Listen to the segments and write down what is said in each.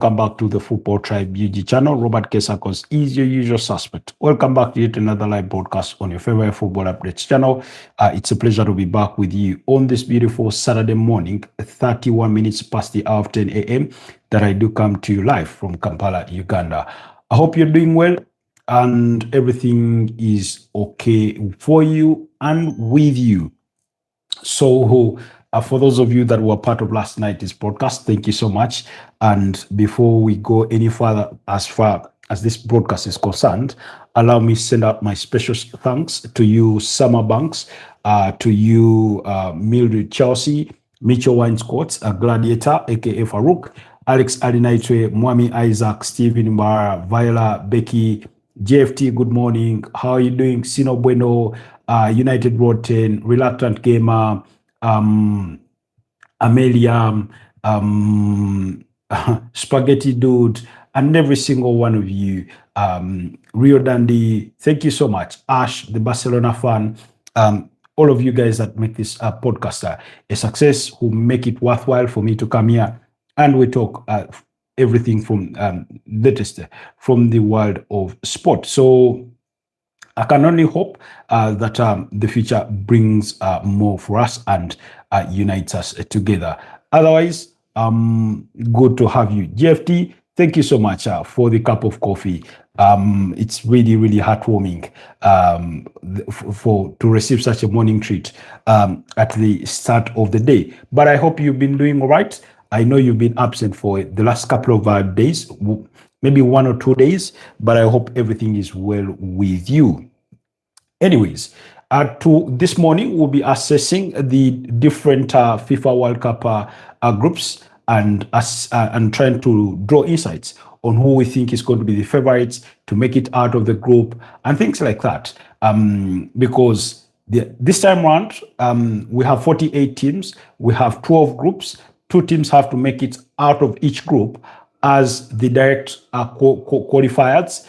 welcome back to the Football Tribe UG channel. Robert Kesakos is your usual suspect. Welcome back to yet another live broadcast on your favorite football updates channel. It's a pleasure to be back with you on this beautiful Saturday morning, 31 minutes past the hour of 10 a.m. that I do come to you live from Kampala, Uganda. I hope you're doing well and everything is okay for you and with you. So, for those of you that were part of last night's broadcast, thank you so much. And before we go any further, as far as this broadcast is concerned, allow me to send out my special thanks to you, Summer Banks, to you, Mildred Chelsea, Mitchell Wainscourt, Gladiator, aka Farouk, Alex Alinaitwe, Mwami Isaac, Stephen Mbara, Viola, Becky, JFT, good morning. How are you doing? Sino Bueno, United Rotten, Reluctant Gamer, Amelia, Spaghetti Dude, and every single one of you. Rio Dandy, thank you so much. Ash, the Barcelona fan, all of you guys that make this podcast a success, who make it worthwhile for me to come here and we talk everything from latest from the world of sport. So I can only hope that the future brings more for us and unites us together. Otherwise, good to have you. GFT, thank you so much for the cup of coffee. It's really, really heartwarming to receive such a morning treat at the start of the day. But I hope you've been doing all right. I know you've been absent for the last couple of days, maybe 1 or 2 days, but I hope everything is well with you. Anyways, to this morning, we'll be assessing the different FIFA World Cup groups and trying to draw insights on who we think is going to be the favorites to make it out of the group and things like that. Because this time around, we have 48 teams, we have 12 groups. 2 teams have to make it out of each group as the direct qualifiers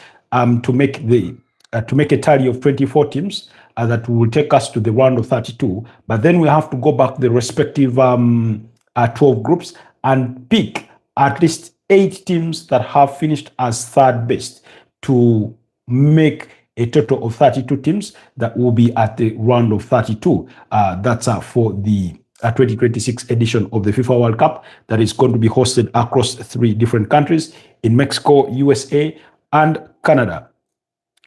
to make a tally of 24 teams that will take us to the round of 32. But then we have to go back to the respective 12 groups and pick at least 8 teams that have finished as third best to make a total of 32 teams that will be at the round of 32. That's for the 2026 edition of the FIFA World Cup that is going to be hosted across 3 different countries in Mexico, USA, and Canada.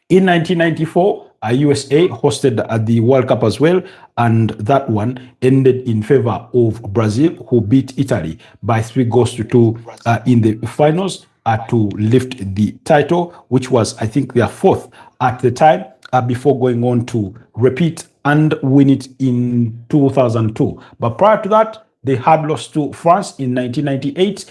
In 1994, USA hosted the World Cup as well, and that one ended in favor of Brazil, who beat Italy by 3-2 in the finals to lift the title, which was, I think, their 4th at the time, before going on to repeat and win it in 2002. But prior to that, they had lost to France in 1998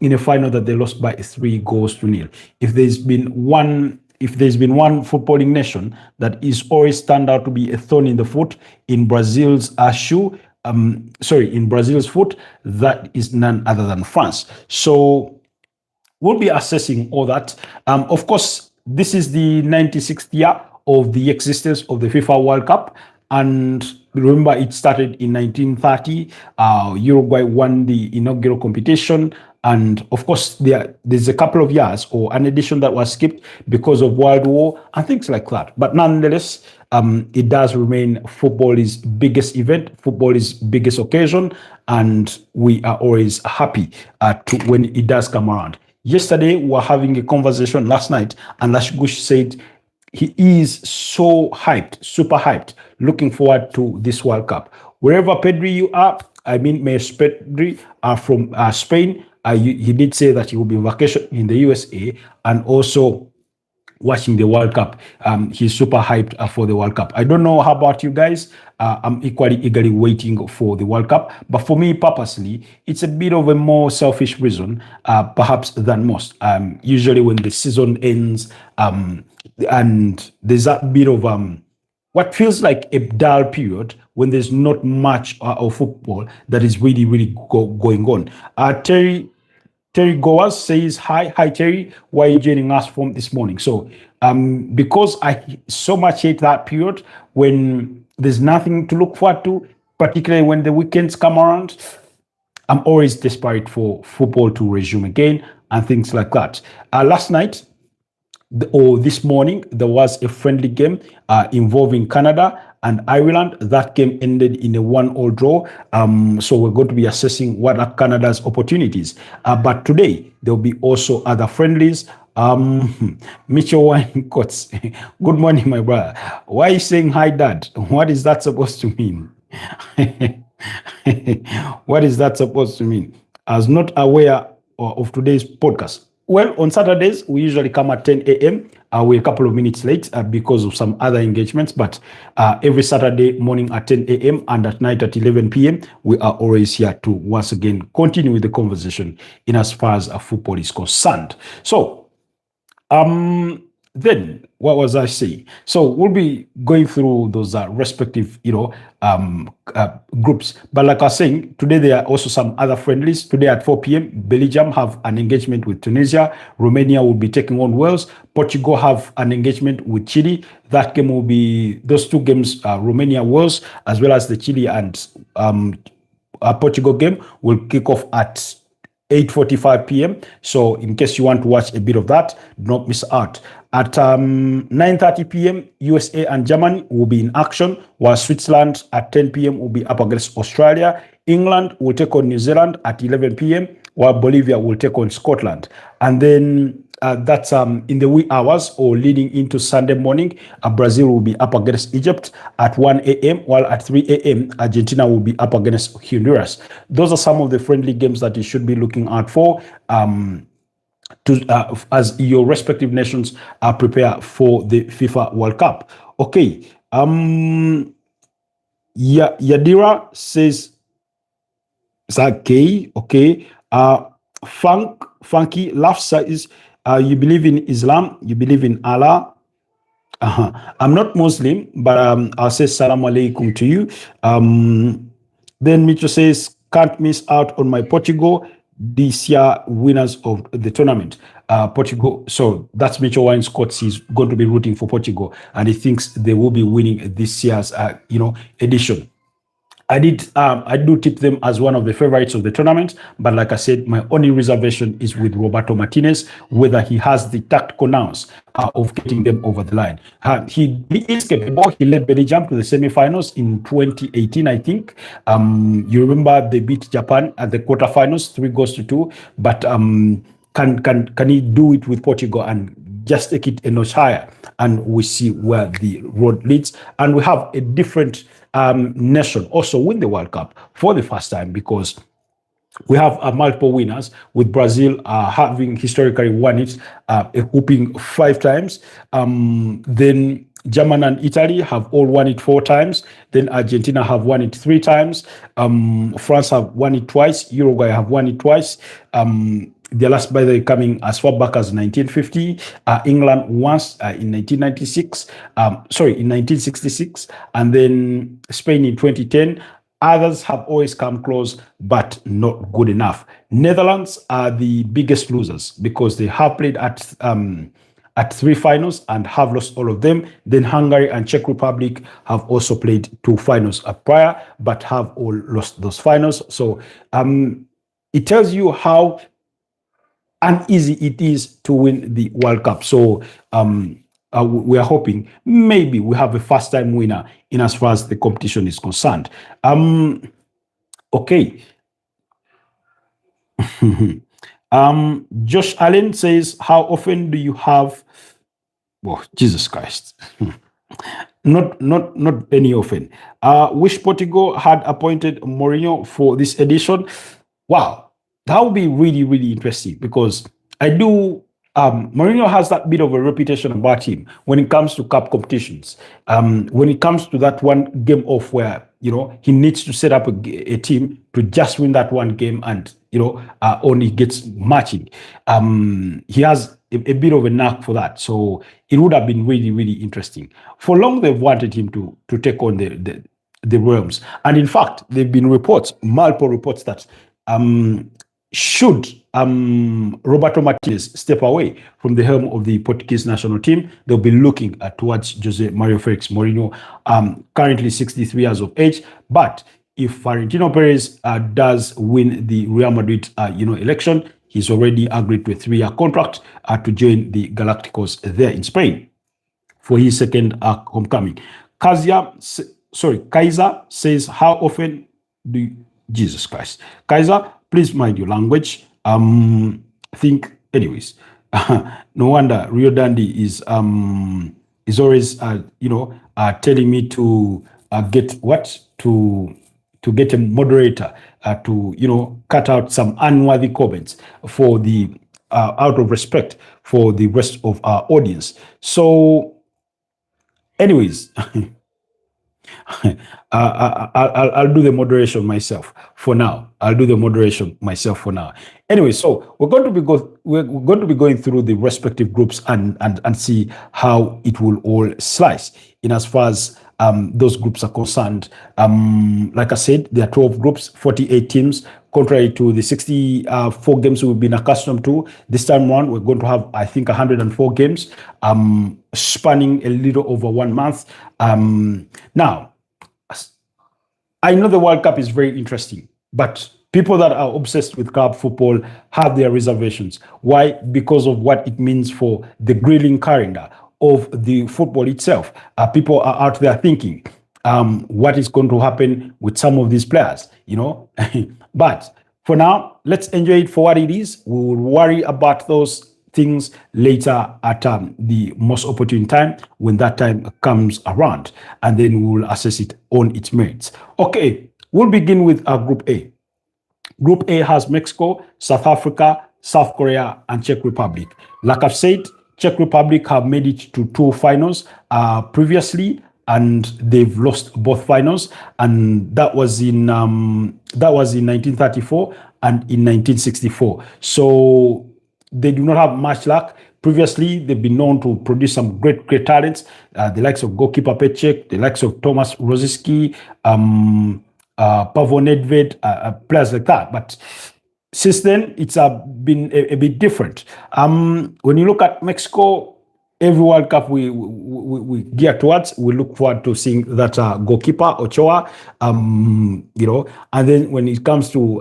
in a final that they lost by 3-0. If there's been one footballing nation that is always turned out to be a thorn in the foot in Brazil's in Brazil's foot, that is none other than France. So we'll be assessing all that. Of course, this is the 96th year of the existence of the FIFA World Cup. And remember, it started in 1930. Uruguay won the inaugural competition. And of course, there's a couple of years or an edition that was skipped because of World War and things like that. But nonetheless, it does remain football's biggest event, football's biggest occasion. And we are always happy when it does come around. Yesterday, we were having a conversation last night, and Lashgush said he is so hyped, super hyped, looking forward to this World Cup. Wherever Pedri you are, I mean, Mayor Pedri are from Spain. He did say that he will be on vacation in the USA and also watching the World Cup. He's super hyped for the World Cup. I don't know how about you guys. I'm equally eagerly waiting for the World Cup. But for me, purposely, it's a bit of a more selfish reason, perhaps than most. Usually when the season ends, and there's that bit of what feels like a dull period when there's not much of football that is really, really going on. Terry Goas says, hi Terry, why are you joining us from this morning? So because I so much hate that period when there's nothing to look forward to, particularly when the weekends come around, I'm always desperate for football to resume again. and things like that. Last night, or this morning, there was a friendly game involving Canada and Ireland. That game ended in a 1-1 draw. So we're going to be assessing what are Canada's opportunities. But today, there'll be also other friendlies. Mitchell Winecoats, good morning, my brother. Why are you saying hi, Dad? What is that supposed to mean? What is that supposed to mean? I was not aware of today's podcast. Well, on Saturdays, we usually come at 10 a.m. We're a couple of minutes late because of some other engagements, but every Saturday morning at 10 a.m. and at night at 11 p.m., we are always here to once again continue with the conversation in as far as football is concerned. So, then what was I saying? So we'll be going through those respective, groups. But like I was saying, today there are also some other friendlies. Today at 4 p.m., Belgium have an engagement with Tunisia. Romania will be taking on Wales. Portugal have an engagement with Chile. That game will be those two games, Romania, Wales, as well as the Chile and Portugal game will kick off at 8:45 p.m. So in case you want to watch a bit of that, do not miss out. At 9:30 p.m., USA and Germany will be in action, while Switzerland at 10 p.m. will be up against Australia. England will take on New Zealand at 11 p.m., while Bolivia will take on Scotland. And then that's in the wee hours or leading into Sunday morning, Brazil will be up against Egypt at 1 a.m., while at 3 a.m., Argentina will be up against Honduras. Those are some of the friendly games that you should be looking out for as your respective nations prepare for the FIFA World Cup. Okay. Yadira says, is that gay? Okay. Funky Love says, you believe in Islam, you believe in Allah. I'm not Muslim, but I'll say salam alaikum to you. Then Mitchell says, can't miss out on my Portugal this year winners of the tournament. Portugal, so that's Mitchell Winescott. He's going to be rooting for Portugal, and he thinks they will be winning this year's edition. I do tip them as one of the favorites of the tournament, but like I said, my only reservation is with Roberto Martinez, whether he has the tactical nous of getting them over the line. He is capable. He led Belgium to the semi-finals in 2018, I think. You remember they beat Japan at the quarterfinals, 3-2, but can he do it with Portugal and just take it a notch higher? And we see where the road leads. And we have a different nation also win the World Cup for the first time, because we have multiple winners, with Brazil having historically won it a whooping 5 times. Then Germany and Italy have all won it 4 times. Then Argentina have won it 3 times. France have won it twice. Uruguay have won it twice. The last, by the way, coming as far back as 1950. England once in 1996. In 1966. And then Spain in 2010. Others have always come close, but not good enough. Netherlands are the biggest losers because they have played at 3 finals and have lost all of them. Then Hungary and Czech Republic have also played 2 finals prior, but have all lost those finals. So it tells you how uneasy it is to win the World Cup. So we are hoping maybe we have a first-time winner in as far as the competition is concerned. Okay. Josh Allen says, how often do you have... Oh, Jesus Christ. Not any often. Wish Portugal had appointed Mourinho for this edition. Wow. That would be really, really interesting, because I do... Mourinho has that bit of a reputation about him when it comes to cup competitions. When it comes to that one game off where, he needs to set up a team to just win that one game and, only gets matching. He has a bit of a knack for that. So it would have been really, really interesting. For long, they've wanted him to take on the realms. And in fact, there have been multiple reports that should Roberto Martinez step away from the helm of the Portuguese national team, they'll be looking towards Jose Mario Felix Mourinho, currently 63 years of age. But if Florentino Perez does win the Real Madrid election, He's already agreed to a 3-year contract to join the Galacticos there in Spain for his second homecoming. Kaiser says, how often do you, Jesus Christ. Kaiser, please mind your language. Anyways, no wonder Rio Dandy is always, telling me to get a moderator to, cut out some unworthy comments for the, out of respect for the rest of our audience. So, anyways, I'll do the moderation myself for now. Anyway, so we're going to be going through the respective groups and see how it will all slice in as far as those groups are concerned. Like I said, there are 12 groups, 48 teams, contrary to the 64 games we've been accustomed to. This time around, we're going to have, I think, 104 games, spanning a little over 1 month. Now, I know the World Cup is very interesting, but people that are obsessed with club football have their reservations. Why? Because of what it means for the grilling calendar of the football itself. People are out there thinking, what is going to happen with some of these players, But for now, let's enjoy it for what it is. We will worry about those things later at the most opportune time when that time comes around, and then we will assess it on its merits. Okay, we'll begin with Group A. Group A has Mexico, South Africa, South Korea, and Czech Republic. Like I've said, Czech Republic have made it to 2 finals previously, and they've lost both finals, and that was in 1934 and in 1964. So they do not have much luck. Previously, they've been known to produce some great talents, the likes of goalkeeper Peček, the likes of Tomas Rosický, Pavo Nedved, players like that. But since then, it's been a bit different. When you look at Mexico, every World Cup we gear towards, we look forward to seeing that goalkeeper Ochoa, and then when it comes to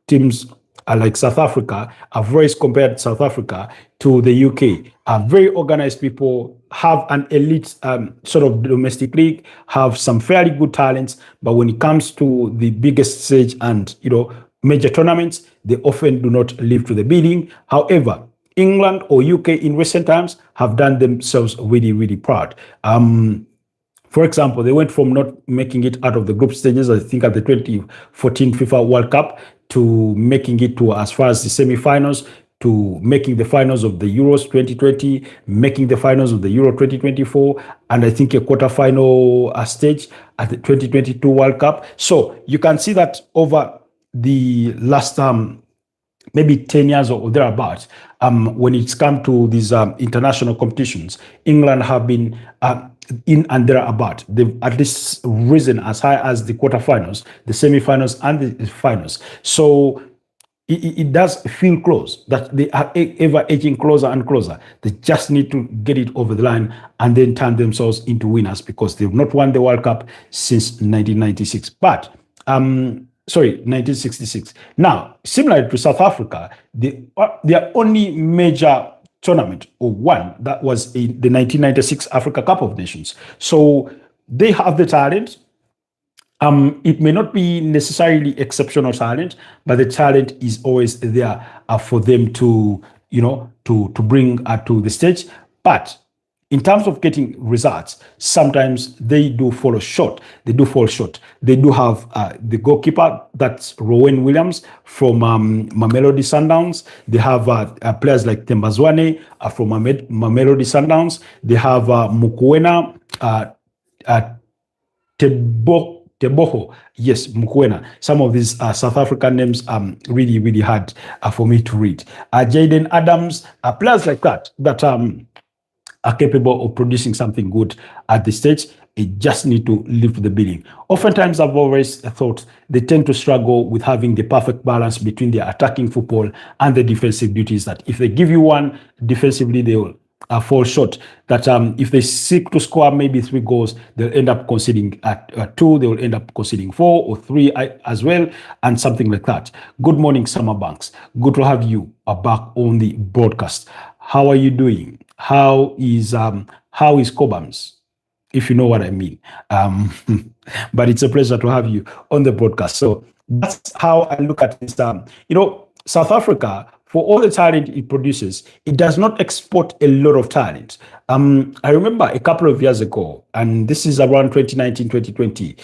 teams like South Africa, I've always compared South Africa to the UK. Very organized people, have an elite sort of domestic league, have some fairly good talents, but when it comes to the biggest stage and major tournaments, they often do not live to the bidding. However, England or UK in recent times have done themselves really, really proud. For example, they went from not making it out of the group stages, I think at the 2014 FIFA World Cup, to making it to as far as the semi-finals, to making the finals of the Euros 2020, making the finals of the Euro 2024, and I think a quarterfinal stage at the 2022 World Cup. So you can see that over the last maybe 10 years or thereabouts, when it's come to these international competitions, England have been in and thereabout. They've at least risen as high as the quarterfinals, the semi-finals, and the finals. So it does feel close, that they are ever edging closer and closer. They just need to get it over the line and then turn themselves into winners, because they've not won the World Cup since 1996. But 1966. Now, similar to South Africa, their only major tournament, or one, that was in the 1996 Africa Cup of Nations. So they have the talent. It may not be necessarily exceptional talent, but the talent is always there for them to bring to the stage. But in terms of getting results, sometimes they do fall short. They do have the goalkeeper, that's Rowan Williams from Mamelodi Sundowns. They have players like Tembazwane from Mamelodi Sundowns. They have Mukwena, Teboho, yes, Mukwena. Some of these South African names really, really hard for me to read. Jaden Adams, players like that are capable of producing something good at this stage. It just need to live the bidding. Oftentimes, I've always thought they tend to struggle with having the perfect balance between their attacking football and the defensive duties, that if they give you one defensively, they will fall short. That if they seek to score maybe 3 goals, they'll end up conceding at 2, they will end up conceding 4 or 3 as well, and something like that. Good morning, Summer Banks. Good to have you back on the broadcast. How are you doing? How is Cobhams? If you know what I mean. But it's a pleasure to have you on the broadcast. So that's how I look at this. South Africa, for all the talent it produces, it does not export a lot of talent. I remember a couple of years ago, and this is around 2019, 2020,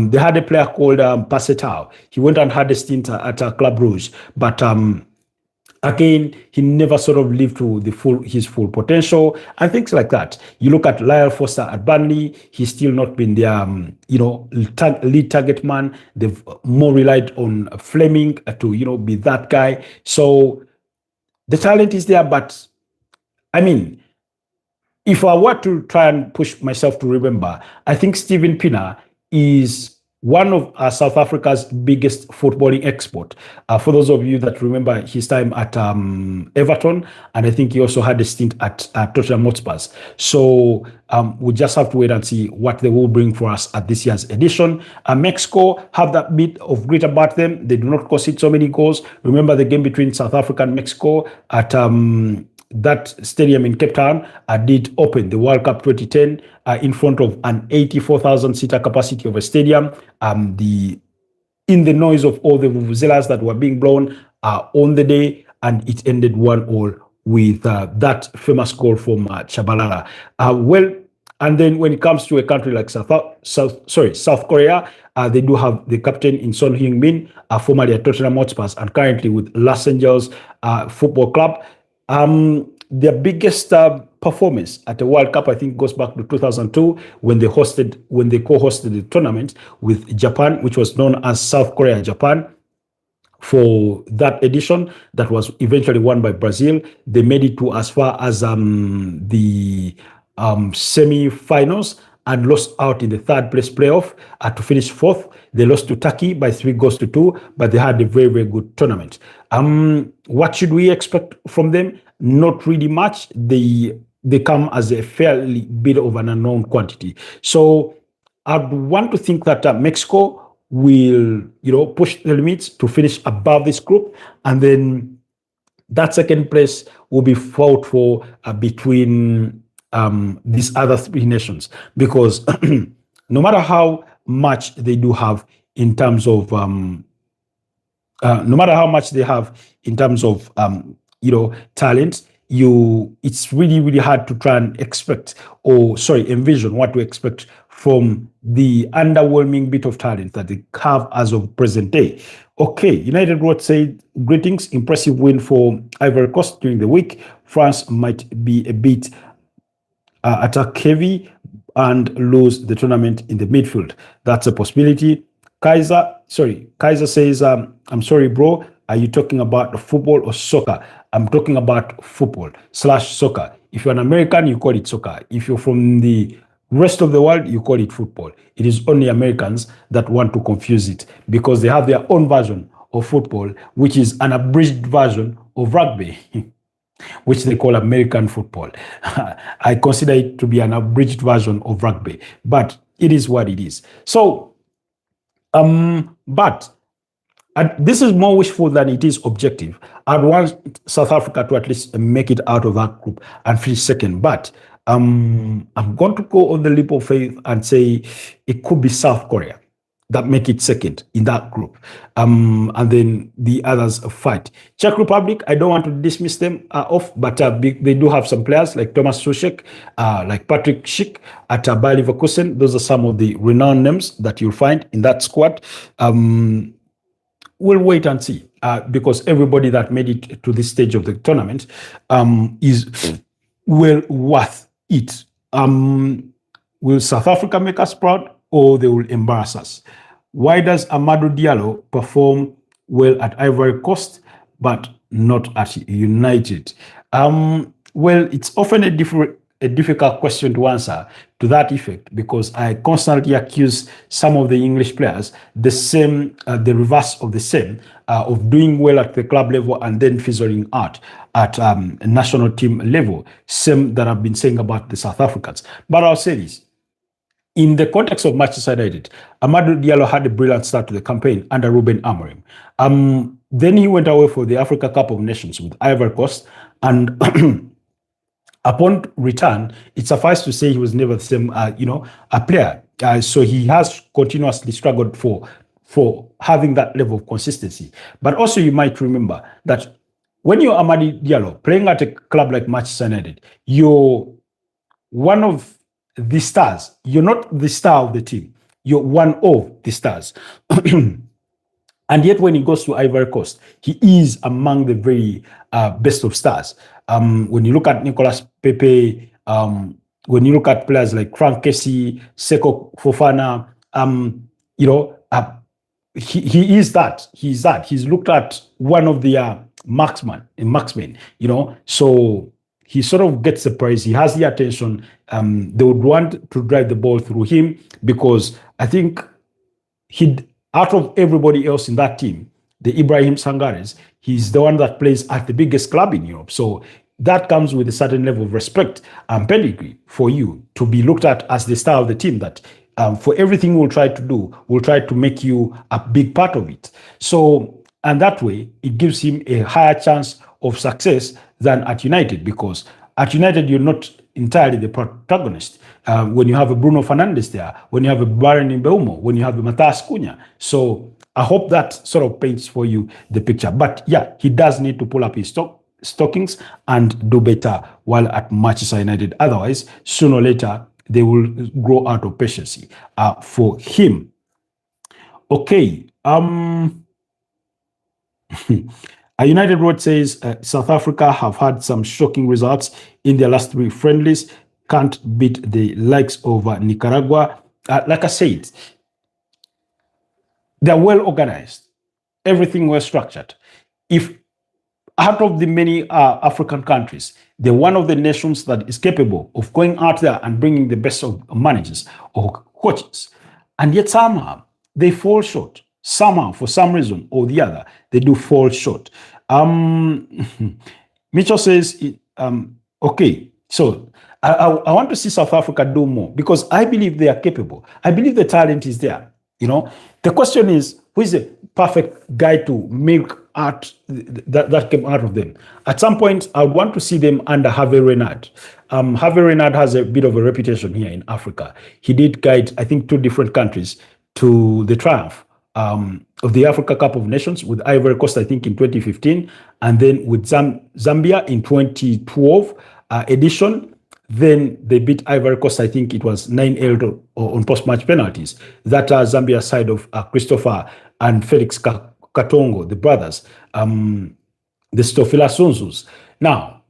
they had a player called Passetau. He went and had a stint at Club Rouge, but again, he never sort of lived to his full potential and things like that. You look at Lyle Foster at Burnley, he's still not been their, lead target man. They've more relied on Fleming to, be that guy. So the talent is there, but I mean, if I were to try and push myself to remember, I think Steven Pienaar is one of South Africa's biggest footballing export. For those of you that remember his time at Everton, and I think he also had a stint at Tottenham Hotspur. So we just have to wait and see what they will bring for us at this year's edition. Mexico have that bit of grit about them. They do not concede so many goals. Remember the game between South Africa and Mexico at that stadium in Cape Town did open the World Cup 2010 in front of an 84,000 seater capacity of a stadium. In the noise of all the vuvuzelas that were being blown on the day, and it ended 1-1 with that famous goal from Chabalala. And then when it comes to a country like South Korea, they do have the captain in Son Heung-min, formerly at Tottenham Hotspur and currently with Los Angeles Football Club. Their biggest performance at the World Cup, I think, goes back to 2002 when they co-hosted the tournament with Japan, which was known as South Korea Japan. For that edition, that was eventually won by Brazil. They made it to as far as the semi-finals and lost out in the third place playoff to finish 4th. They lost to Turkey by 3-2, but they had a very, very good tournament. What should we expect from them? Not really much. They come as a fairly bit of an unknown quantity. So I'd want to think that Mexico will, push the limits to finish above this group, and then that second place will be fought for between these other 3 nations, because no matter how much they do have in terms of talent, it's really, really hard to try and envision what to expect from the underwhelming bit of talent that they have as of present day. Okay, United Road said, greetings, impressive win for Ivory Coast during the week. France might be a bit attack heavy and lose the tournament in the midfield. That's a possibility. Kaiser says, I'm sorry, bro. Are you talking about football or soccer? I'm talking about football/soccer. If you're an American, you call it soccer. If you're from the rest of the world, you call it football. It is only Americans that want to confuse it because they have their own version of football, which is an abridged version of rugby. Which they call American football. I consider it to be an abridged version of rugby, but it is what it is. So, but this is more wishful than it is objective. I'd want South Africa to at least make it out of that group and finish second, but I'm going to go on the leap of faith and say it could be South Korea that make it second in that group. And then the others fight. Czech Republic, I don't want to dismiss them off, but they do have some players like Thomas Suchek, like Patrick Schick at Bayer Leverkusen. Those are some of the renowned names that you'll find in that squad. We'll wait and see because everybody that made it to this stage of the tournament is well worth it. Will South Africa make us proud, or they will embarrass us? Why does Amadou Diallo perform well at Ivory Coast but not at United? Well, it's often a difficult question to answer to that effect because I constantly accuse some of the English players the reverse of the same, of doing well at the club level and then fizzling out. at national team level. Same that I've been saying about the South Africans. But I'll say this. In the context of Manchester United, Amadou Diallo had a brilliant start to the campaign under Ruben Amorim. Then he went away for the Africa Cup of Nations with Ivory Coast, and upon return, it suffices to say he was never the same, a player. So he has continuously struggled for having that level of consistency. But also, you might remember that when you're Amadi Diallo playing at a club like Manchester United, you're one of the stars. You're not the star of the team. You're one of the stars. And yet, when he goes to Ivory Coast, he is among the very best of stars. When you look at Nicolas Pepe, when you look at players like Frank Kessie, Seko Fofana, he is that. He's that. He's looked at one of the marksmen, so he sort of gets the praise. He has the attention. They would want to drive the ball through him because I think out of everybody else in that team, the Ibrahim Sangares, he's the one that plays at the biggest club in Europe. So that comes with a certain level of respect and pedigree for you to be looked at as the star of the team, that for everything we'll try to do, we'll try to make you a big part of it. So, and that way, it gives him a higher chance of success than at United, because at United, you're not entirely the protagonist. When you have a Bruno Fernandes there, when you have a Baron Mbeumo, when you have a Matthias Cunha. So I hope that sort of paints for you the picture. But yeah, he does need to pull up his stockings and do better while at Manchester United. Otherwise, sooner or later, they will grow out of patience for him. Okay. A United Road says South Africa have had some shocking results in their last 3 friendlies. Can't beat the likes of Nicaragua. Like I said, they're well organized. Everything well structured. If out of the many African countries, they're one of the nations that is capable of going out there and bringing the best of managers or coaches. And yet somehow they fall short. Somehow, for some reason or the other, they do fall short. Mitchell says, okay, so I want to see South Africa do more because I believe they are capable. I believe the talent is there. The question is, who is the perfect guy to milk out that came out of them? At some point, I would want to see them under Hervé Renard. Hervé Renard has a bit of a reputation here in Africa. He did guide, I think, 2 different countries to the triumph of the Africa Cup of Nations with Ivory Coast, I think, in 2015, and then with Zambia in 2012 edition. Then they beat Ivory Coast, I think it was 9-0 on post-match penalties. That Zambia side of Christopher and Felix Katongo, the brothers, the Stofila Sonsus. Now,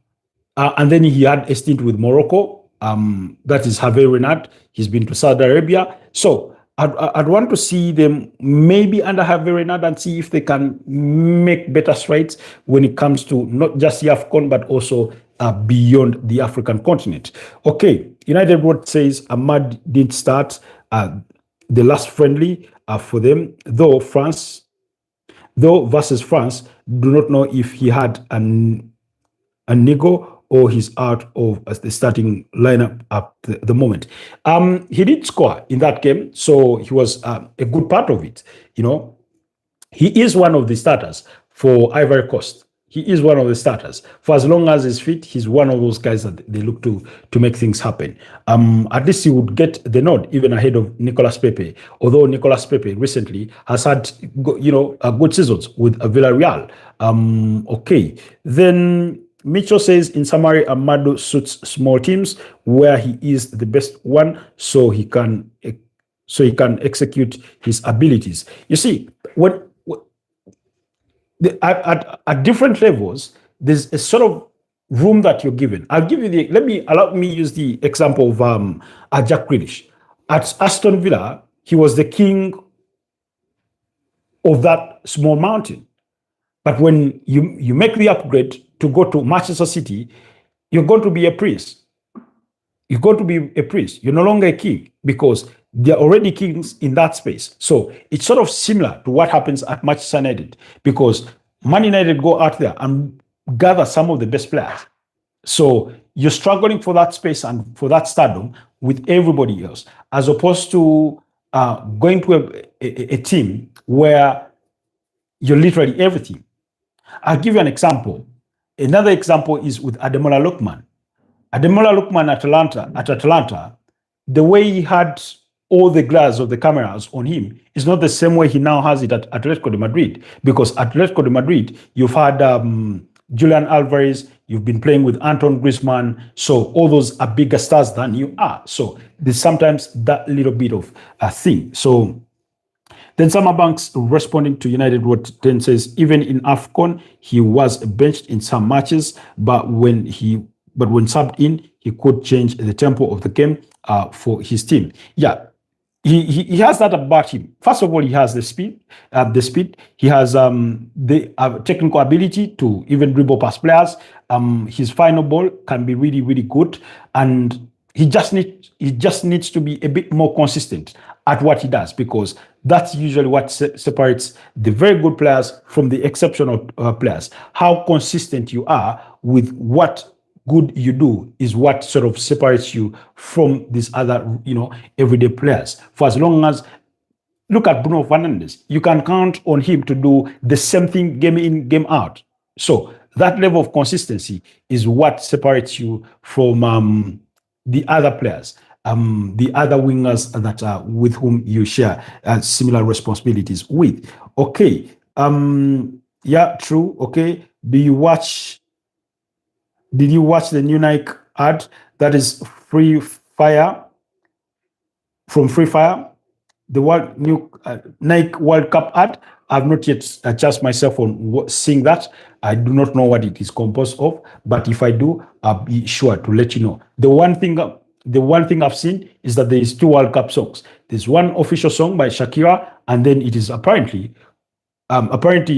and then he had a stint with Morocco. That is Hervé Renard. He's been to Saudi Arabia. So I'd want to see them maybe under Hervé Renard and see if they can make better strides when it comes to not just the AFCON, but also beyond the African continent. Okay, United Road says Ahmad did start the last friendly for them, though versus France, do not know if he had a nego or he's out of the starting lineup at the moment. He did score in that game, so he was a good part of it. He is one of the starters for Ivory Coast. He is one of the starters. For as long as he's fit, he's one of those guys that they look to make things happen. At least he would get the nod even ahead of Nicolas Pepe. Although Nicolas Pepe recently has had, good seasons with Villarreal. Okay, then Mitchell says, in summary, Amado suits small teams where he is the best one, so he can execute his abilities. You see, at different levels, there's a sort of room that you're given. I'll give you allow me use the example of Jack Grealish. At Aston Villa, he was the king of that small mountain. But when you make the upgrade to go to Manchester City, you're going to be a prince. You're going to be a prince. You're no longer a king because they're already kings in that space. So it's sort of similar to what happens at Manchester United because Man United go out there and gather some of the best players. So you're struggling for that space and for that stardom with everybody else, as opposed to going to a team where you're literally everything. I'll give you an example. Another example is with Ademola Lookman. Ademola Lookman at Atlanta, the way he had all the glass of the cameras on him is not the same way he now has it at Atletico de Madrid. Because Atletico de Madrid, you've had Julian Alvarez, you've been playing with Anton Griezmann, so all those are bigger stars than you are. So there's sometimes that little bit of a thing. So then Summer Banks responding to United What 10 says, even in AFCON, he was benched in some matches, but when subbed in, he could change the tempo of the game for his team. Yeah, he has that about him. First of all, he has the speed. He has the technical ability to even dribble past players. His final ball can be really, really good, and he just needs to be a bit more consistent at what he does, because that's usually what separates the very good players from the exceptional players. How consistent you are with what good you do is what sort of separates you from these other, everyday players. For as long as, look at Bruno Fernandes, you can count on him to do the same thing game in, game out. So that level of consistency is what separates you from the other players, the other wingers that are with whom you share similar responsibilities with. Okay. Yeah, true. Okay. Did you watch the new Nike ad that is Free Fire from Free Fire? The new Nike World Cup ad. I've not yet adjusted myself on seeing that. I do not know what it is composed of, but if I do, I'll be sure to let you know. The one thing I've seen is that there is 2 World Cup songs. There's one official song by Shakira, and then it is apparently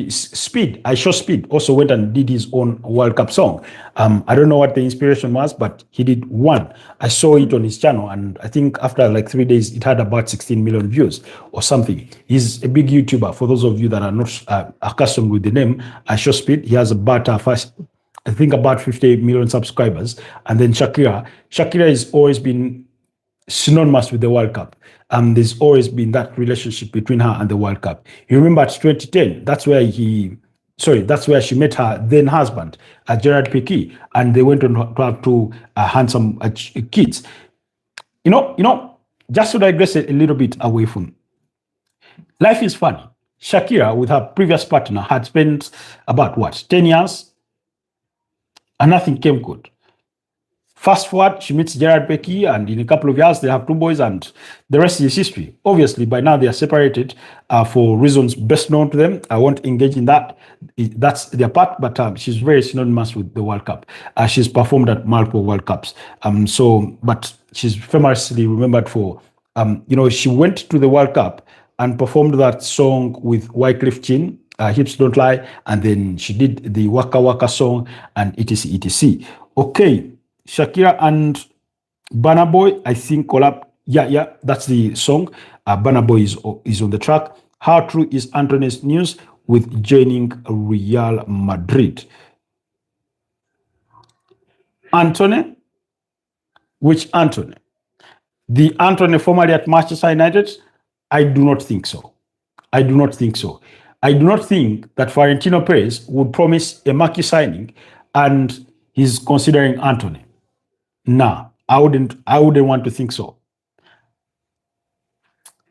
Speed, I Show Speed, also went and did his own World Cup song. I don't know what the inspiration was, but he did one. I saw it on his channel, and I think after like 3 days, it had about 16 million views or something. He's a big YouTuber. For those of you that are not accustomed with the name, I Show Speed, he has about I think about 50 million subscribers. And then Shakira has always been synonymous with the World Cup. There's always been that relationship between her and the World Cup. You remember at 2010, that's where she met her then husband, Gerard Piqué, and they went on to have 2 handsome kids. Just to digress a little bit away from, life is funny. Shakira, with her previous partner, had spent about 10 years, and nothing came good. Fast forward, she meets Gerard Piqué, and in a couple of years, they have 2 boys, and the rest is history. Obviously, by now, they are separated for reasons best known to them. I won't engage in that. That's their part, but she's very synonymous with the World Cup. She's performed at multiple World Cups. But she's famously remembered for, she went to the World Cup and performed that song with Wycliffe Jean, Hips Don't Lie, and then she did the Waka Waka song, and etc, etc. Okay. Shakira and Burna Boy, I think collab. Yeah, that's the song. Burna Boy is on the track. How true is Anthony's news with joining Real Madrid? Anthony? Which Anthony? The Anthony formerly at Manchester United? I do not think so. I do not think that Florentino Perez would promise a marquee signing and he's considering Anthony. Nah, I wouldn't want to think so.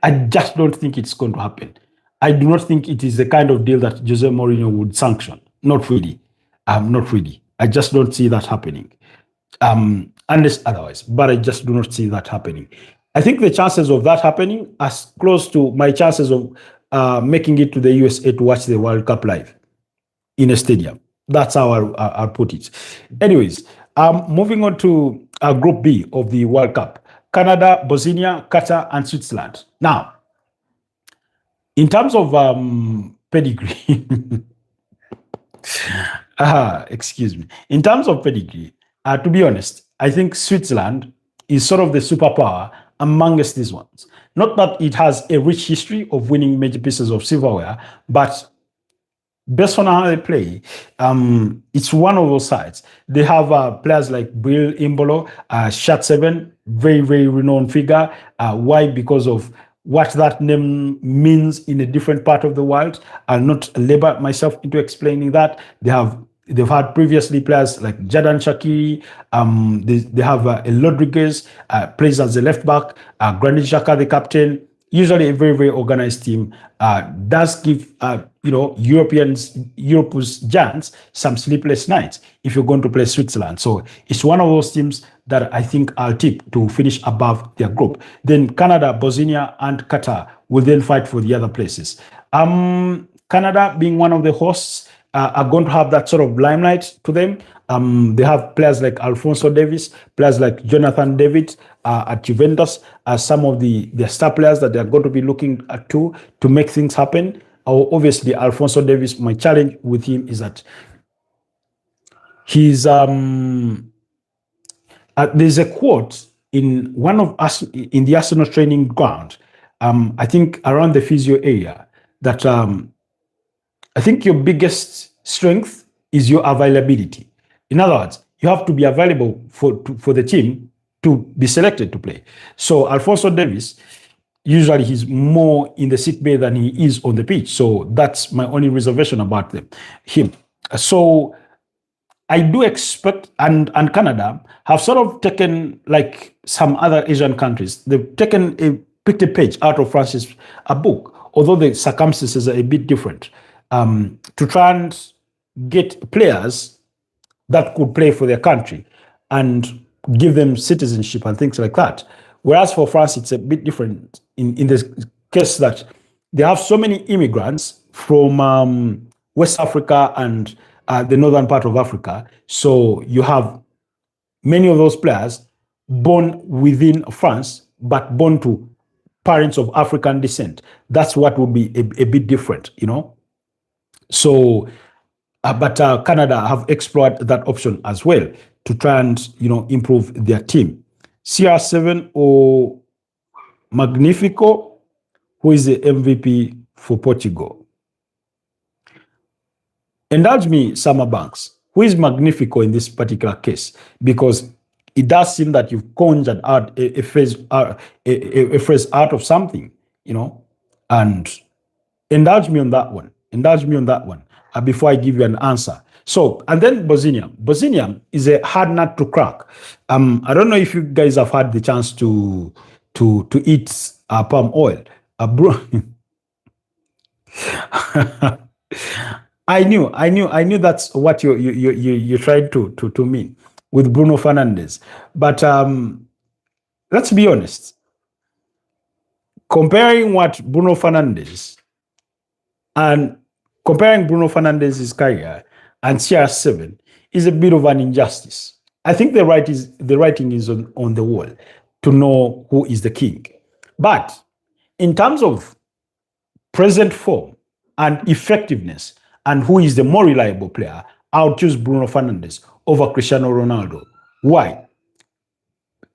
I just don't think it's going to happen. I do not think it is the kind of deal that Jose Mourinho would sanction. Not really. Not really. I just don't see that happening. Unless otherwise, but I just do not see that happening. I think the chances of that happening are close to my chances of making it to the USA to watch the World Cup live in a stadium. That's how I'll put it. Anyways, moving on to Group B of the World Cup. Canada, Bosnia, Qatar, and Switzerland. Now, in terms of pedigree, excuse me. In terms of pedigree, to be honest, I think Switzerland is sort of the superpower amongst these ones. Not that it has a rich history of winning major pieces of silverware, but based on how they play, it's one of those sides. They have players like Bill Imbolo, Shat Seven, very, very renowned figure. Why? Because of what that name means in a different part of the world. I'll not labor myself into explaining that. They've had previously players like Jadon Shakiri. They have El Rodriguez, plays as the left back. Granit Xhaka, the captain. Usually a very, very organized team. Does give Europe's giants some sleepless nights if you're going to play Switzerland. So it's one of those teams that I think I'll tip to finish above their group. Then Canada, Bosnia, and Qatar will then fight for the other places. Canada, being one of the hosts, are going to have that sort of limelight to them. They have players like Alphonso Davies, players like Jonathan David at Juventus, some of the star players that they're going to be looking at to make things happen. Obviously, Alphonso Davies, my challenge with him is that he's there's a quote in one of us in the Arsenal training ground, I think around the physio area, that I think your biggest strength is your availability. In other words, you have to be available for the team to be selected to play. So Alphonso Davies, usually he's more in the sick bay than he is on the pitch. So that's my only reservation about him. So I do expect, and Canada have sort of taken, like some other Asian countries, they've picked a page out of France's book, although the circumstances are a bit different, to try and get players that could play for their country and give them citizenship and things like that. Whereas for France, it's a bit different in the case that they have so many immigrants from West Africa and the northern part of Africa. So you have many of those players born within France, but born to parents of African descent. That's what would be a bit different, So, but Canada have explored that option as well to try and improve their team. CR7 or Magnifico, who is the MVP for Portugal? Indulge me, Summer Banks. Who is Magnifico in this particular case? Because it does seem that you've conjured out a phrase out of something, and indulge me on that one. Before I give you an answer. So, and then Bosnia. Bosnia is a hard nut to crack. I don't know if you guys have had the chance to eat palm oil. I knew that's what you tried to mean with Bruno Fernandes. But let's be honest. Comparing Bruno Fernandes's career and CR7 is a bit of an injustice. I think the writing is on the wall to know who is the king. But in terms of present form and effectiveness and who is the more reliable player, I would choose Bruno Fernandes over Cristiano Ronaldo. Why?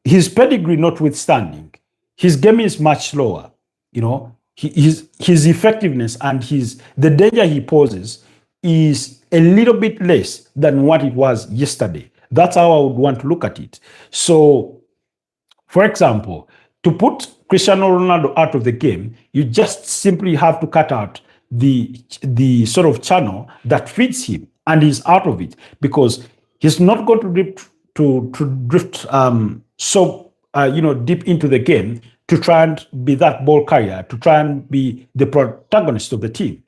His pedigree notwithstanding, his game is much slower. His effectiveness and the danger he poses is a little bit less than what it was yesterday. That's how I would want to look at it. So, for example, to put Cristiano Ronaldo out of the game, you just simply have to cut out the sort of channel that feeds him, and he's out of it because he's not going to drift deep into the game to try and be that ball carrier, to try and be the protagonist of the team.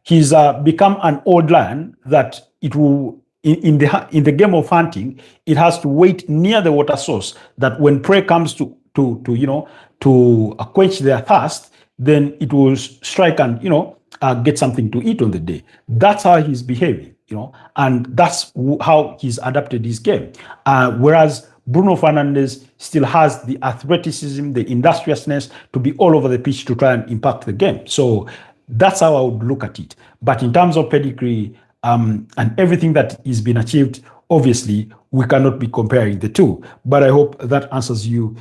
He's become an old lion that it will, in the game of hunting, it has to wait near the water source, that when prey comes to quench their thirst, then it will strike and, get something to eat on the day. That's how he's behaving, and that's how he's adapted his game. Whereas Bruno Fernandes still has the athleticism, the industriousness to be all over the pitch to try and impact the game. So that's how I would look at it. But in terms of pedigree and everything that is been achieved, obviously, we cannot be comparing the two. But I hope that answers you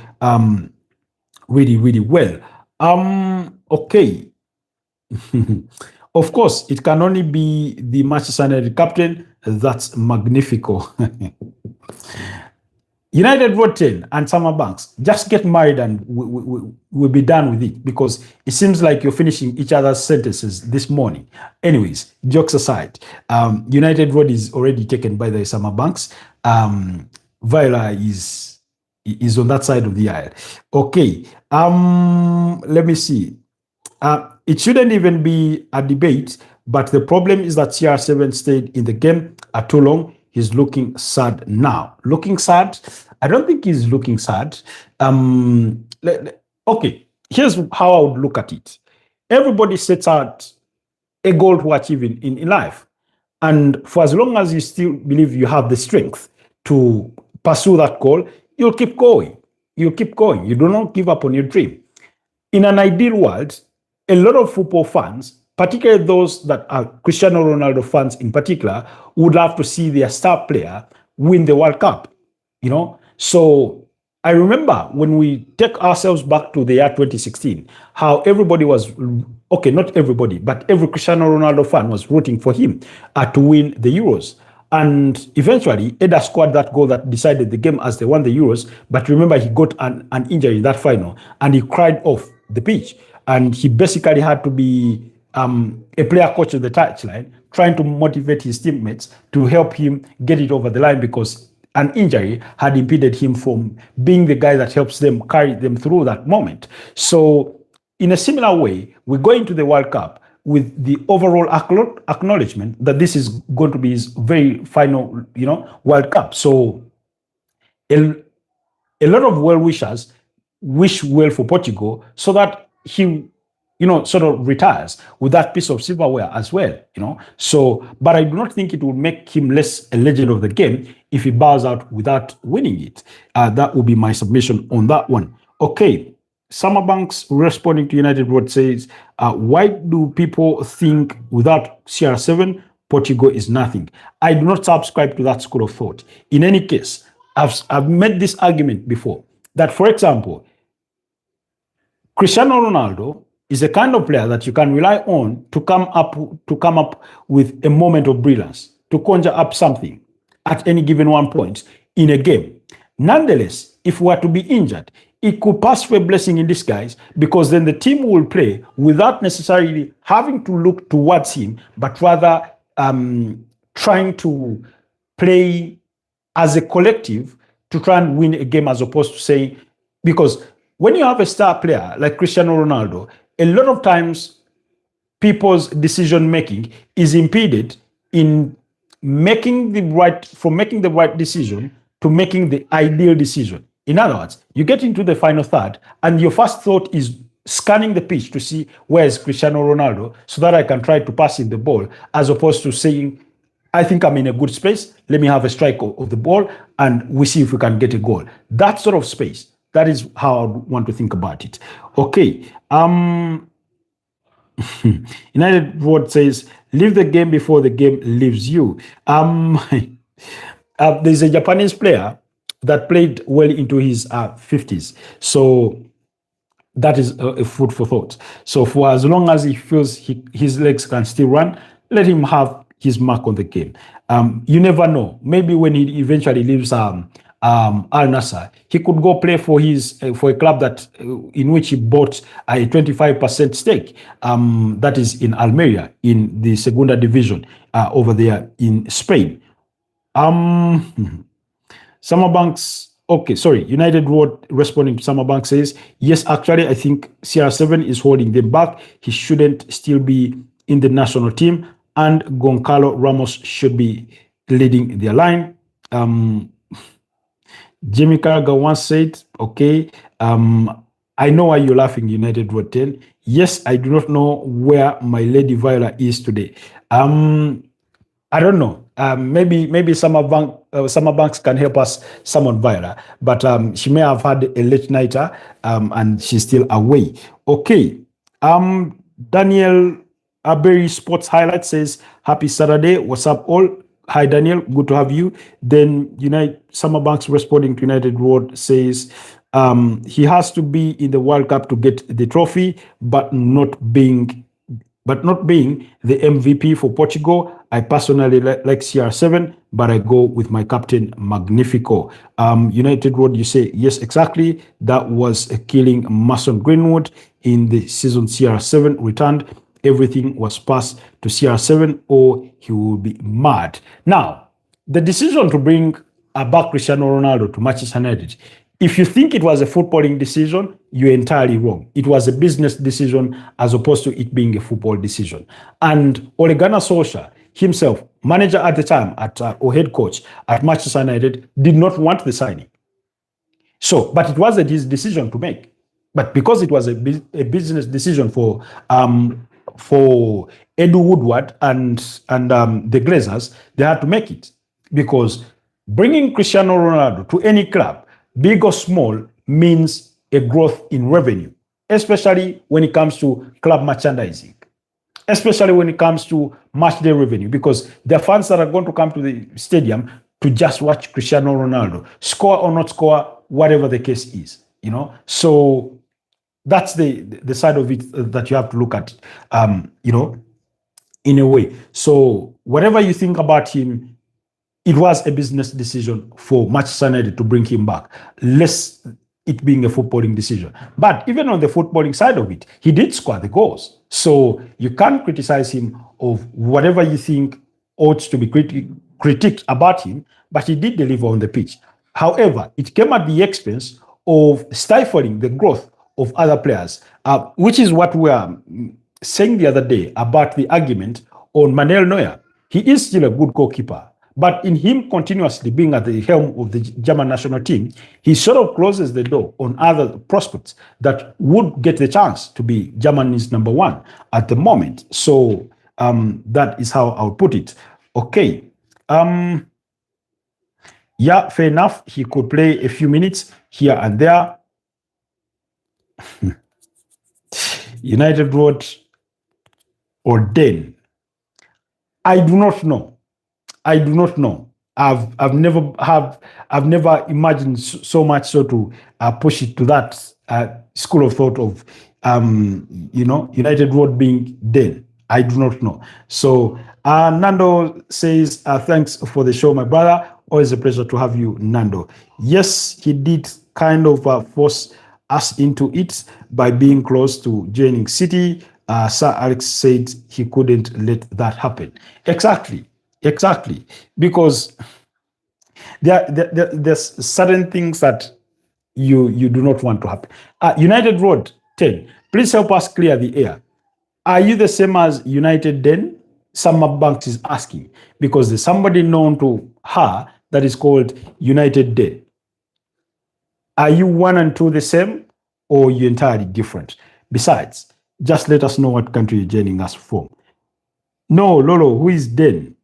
really, really well. Okay. Of course, it can only be the Manchester United captain. That's magnifico. United Road 10 and Summer Banks, just get married and we'll be done with it, because it seems like you're finishing each other's sentences this morning. Anyways, jokes aside, United Road is already taken by the Summer Banks. Viola is on that side of the aisle. Okay, let me see. It shouldn't even be a debate, but the problem is that CR7 stayed in the game too long. He's looking sad now. Looking sad? I don't think he's looking sad. Okay, here's how I would look at it. Everybody sets out a goal to achieve in life. And for as long as you still believe you have the strength to pursue that goal, you'll keep going. You'll keep going. You do not give up on your dream. In an ideal world, a lot of football fans, particularly those that are Cristiano Ronaldo fans in particular, would love to see their star player win the World Cup, you know? So I remember when we take ourselves back to the year 2016, how everybody was, okay, not everybody, but every Cristiano Ronaldo fan was rooting for him to win the Euros. And eventually, Eder scored that goal that decided the game as they won the Euros. But remember, he got an injury in that final and he cried off the pitch. And he basically had to be a player coach on the touchline, trying to motivate his teammates to help him get it over the line, because an injury had impeded him from being the guy that helps them carry them through that moment. So in a similar way, we go into the World Cup with the overall acknowledgement that this is going to be his very final, World Cup. So a lot of well-wishers wish well for Portugal so that he sort of retires with that piece of silverware as well, So, but I do not think it will make him less a legend of the game if he bows out without winning it. That will be my submission on that one. Okay, Summerbanks responding to United Road says, why do people think without CR7, Portugal is nothing? I do not subscribe to that school of thought. In any case, I've made this argument before that, for example, Cristiano Ronaldo is a kind of player that you can rely on to come up with a moment of brilliance, to conjure up something at any given one point in a game. Nonetheless, if we are to be injured, it could pass for a blessing in disguise, because then the team will play without necessarily having to look towards him, but rather trying to play as a collective to try and win a game, as opposed to saying, because when you have a star player like Cristiano Ronaldo, a lot of times people's decision making is impeded in making the right decision to making the ideal decision. In other words, you get into the final third and your first thought is scanning the pitch to see where is Cristiano Ronaldo so that I can try to pass him the ball, as opposed to saying, I think I'm in a good space, let me have a strike of the ball and we see if we can get a goal. That sort of space. That is how I want to think about it. Okay. United Road says, leave the game before the game leaves you. There's a Japanese player that played well into his 50s. So that is a food for thought. So for as long as he feels his legs can still run, let him have his mark on the game. You never know. Maybe when he eventually leaves Al Nassr, he could go play for a club that in which he bought a 25% stake. That is in Almeria, in the Segunda Division over there in Spain. Summerbanks, okay, sorry. United Road responding to Summerbanks says, yes, actually, I think CR7 is holding them back. He shouldn't still be in the national team, and Goncalo Ramos should be leading their line. Jimmy Carragher once said, okay, I know why you're laughing, United Road 10. Yes, I do not know where my Lady Viola is today. I don't know. Maybe Summerbanks can help us summon Viola, but she may have had a late nighter and she's still away. Okay. Daniel Aberry Sports Highlight says, happy Saturday. What's up, all? Hi, Daniel. Good to have you. Then Summerbanks responding to United Road says, he has to be in the World Cup to get the trophy, but not being but not being the MVP for Portugal, I personally like CR7, but I go with my captain Magnifico. United Road, you say yes, exactly. That was killing Mason Greenwood in the season. CR7 returned. Everything was passed to CR7, or he will be mad. Now, the decision to bring back Cristiano Ronaldo to Manchester United, if you think it was a footballing decision, you're entirely wrong. It was a business decision as opposed to it being a football decision. And Ole Gunnar Solskjaer himself, manager at the time, or head coach at Manchester United, did not want the signing. So, but it wasn't his decision to make. But because it was a business decision for Edu Woodward and the Glazers, they had to make it, because bringing Cristiano Ronaldo to any club, big or small, means a growth in revenue, especially when it comes to club merchandising, especially when it comes to match day revenue, because there are fans that are going to come to the stadium to just watch Cristiano Ronaldo, score or not score, whatever the case is, So that's the side of it that you have to look at, in a way. So whatever you think about him, it was a business decision for Manchester United to bring him back, less it being a footballing decision. But even on the footballing side of it, he did score the goals. So you can't criticize him of whatever you think ought to be critiqued about him, but he did deliver on the pitch. However, it came at the expense of stifling the growth of other players, which is what we are saying the other day about the argument on Manuel Neuer. He is still a good goalkeeper, but in him continuously being at the helm of the German national team, he sort of closes the door on other prospects that would get the chance to be Germany's number one at the moment. So that is how I would put it. Okay. Yeah, fair enough. He could play a few minutes here and there. United wrote Ordain. I do not know. I've never imagined so much so to push it to that school of thought of United Road being Den. I do not know. So Nando says, thanks for the show, my brother. Always a pleasure to have you, Nando. Yes, he did kind of force us into it by being close to joining City. Sir Alex said he couldn't let that happen. Exactly. Because there's certain things that you do not want to happen. United Road 10, please help us clear the air. Are you the same as United Den? Summer Banks is asking, because there's somebody known to her that is called United Den. Are you 1 and 2 the same, or you entirely different? Besides, just let us know what country you're joining us from. No, Lolo, who is Den?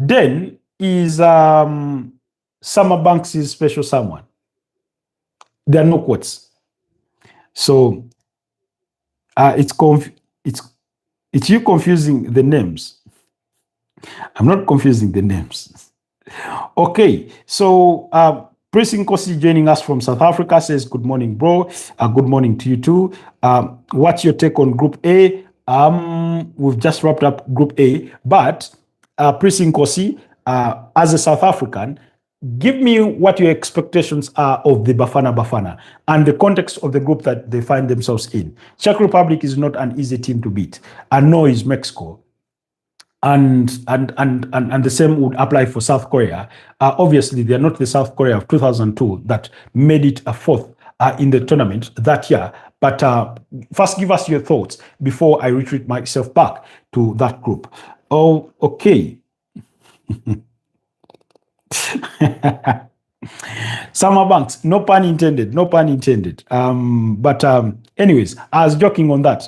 Den is Summer Banks' special someone. There are no quotes. So it's you confusing the names. I'm not confusing the names. Okay, so Prince Nkosi joining us from South Africa says, good morning, bro. Good morning to you too. What's your take on Group A? We've just wrapped up Group A, but Prince Nkosi, as a South African, give me what your expectations are of the Bafana and the context of the group that they find themselves in. Czech Republic is not an easy team to beat, and nor is Mexico. And the same would apply for South Korea. Obviously, they are not the South Korea of 2002 that made it a fourth in the tournament that year. But first, give us your thoughts before I retreat myself back to that group. Oh, okay. Summer Banks, no pun intended. But anyways, I was joking on that.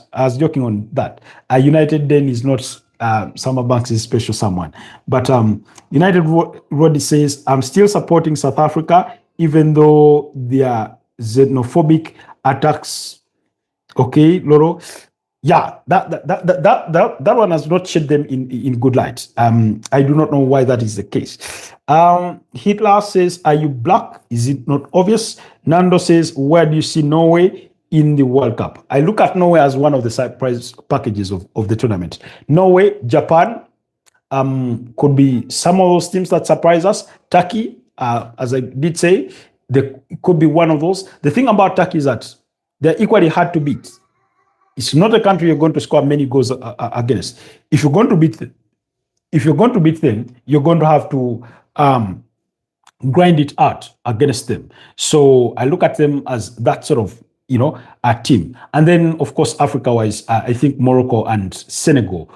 United Den is not Summer Banks is special someone. But United Roddy says, I'm still supporting South Africa, even though their xenophobic attacks. Okay, Loro. Yeah, that one has not shed them in good light. I do not know why that is the case. Hitler says, "Are you black? Is it not obvious?" Nando says, "Where do you see Norway in the World Cup?" I look at Norway as one of the surprise packages of the tournament. Norway, Japan, could be some of those teams that surprise us. Turkey, as I did say, they could be one of those. The thing about Turkey is that they're equally hard to beat. It's not a country you're going to score many goals against. If you're going to beat them, you're going to have to grind it out against them. So I look at them as that sort of a team. And then of course Africa-wise, I think Morocco and Senegal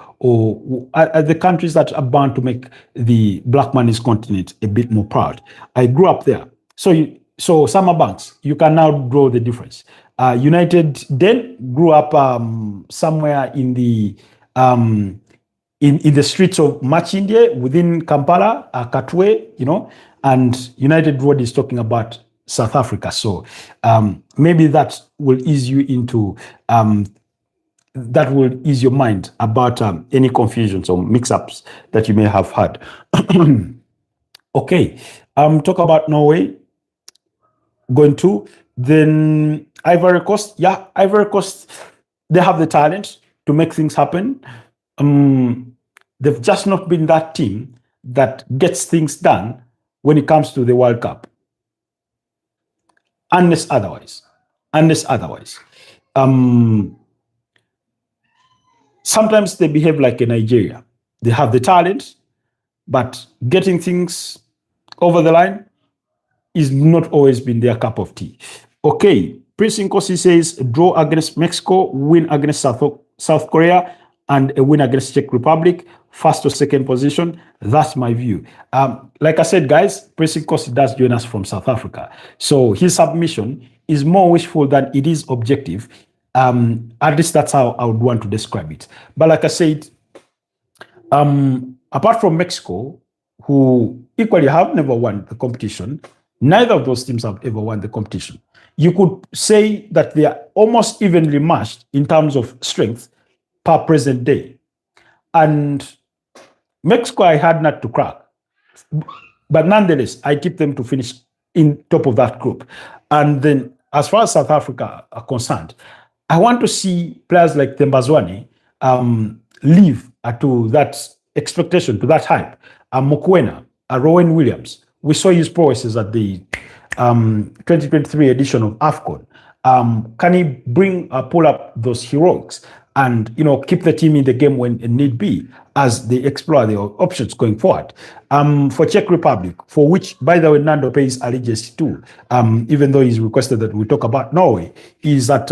are the countries that are bound to make the Black Man's continent a bit more proud. I grew up there, so Summer Banks, you can now draw the difference. United then grew up somewhere in the in the streets of Machinde within Kampala, Katwe, and United Road is talking about South Africa. So maybe that will ease you into that will ease your mind about any confusions or mix-ups that you may have had. Okay, talk about Norway. Going to then Ivory Coast. Yeah, Ivory Coast, they have the talent to make things happen. They've just not been that team that gets things done when it comes to the World Cup. Unless otherwise. Sometimes they behave like a Nigeria. They have the talent, but getting things over the line is not always been their cup of tea. Okay, Prince Nkosi says draw against Mexico, win against South Korea, and a win against Czech Republic, first or second position. That's my view. Like I said, guys, Prince Nkosi does join us from South Africa. So his submission is more wishful than it is objective. At least that's how I would want to describe it. But like I said, apart from Mexico, who equally have never won the competition, neither of those teams have ever won the competition. You could say that they are almost evenly matched in terms of strength per present day. And Mexico, I had not to crack. But nonetheless, I keep them to finish in top of that group. And then as far as South Africa are concerned, I want to see players like Tembazwane live to that expectation, to that hype. Mokoena, Rowan Williams, we saw his prowesses at the 2023 edition of AFCON. Can he pull up those heroics and keep the team in the game when need be as they explore their options going forward? For Czech Republic, for which, by the way, Nando pays allegiance to, even though he's requested that we talk about Norway, is that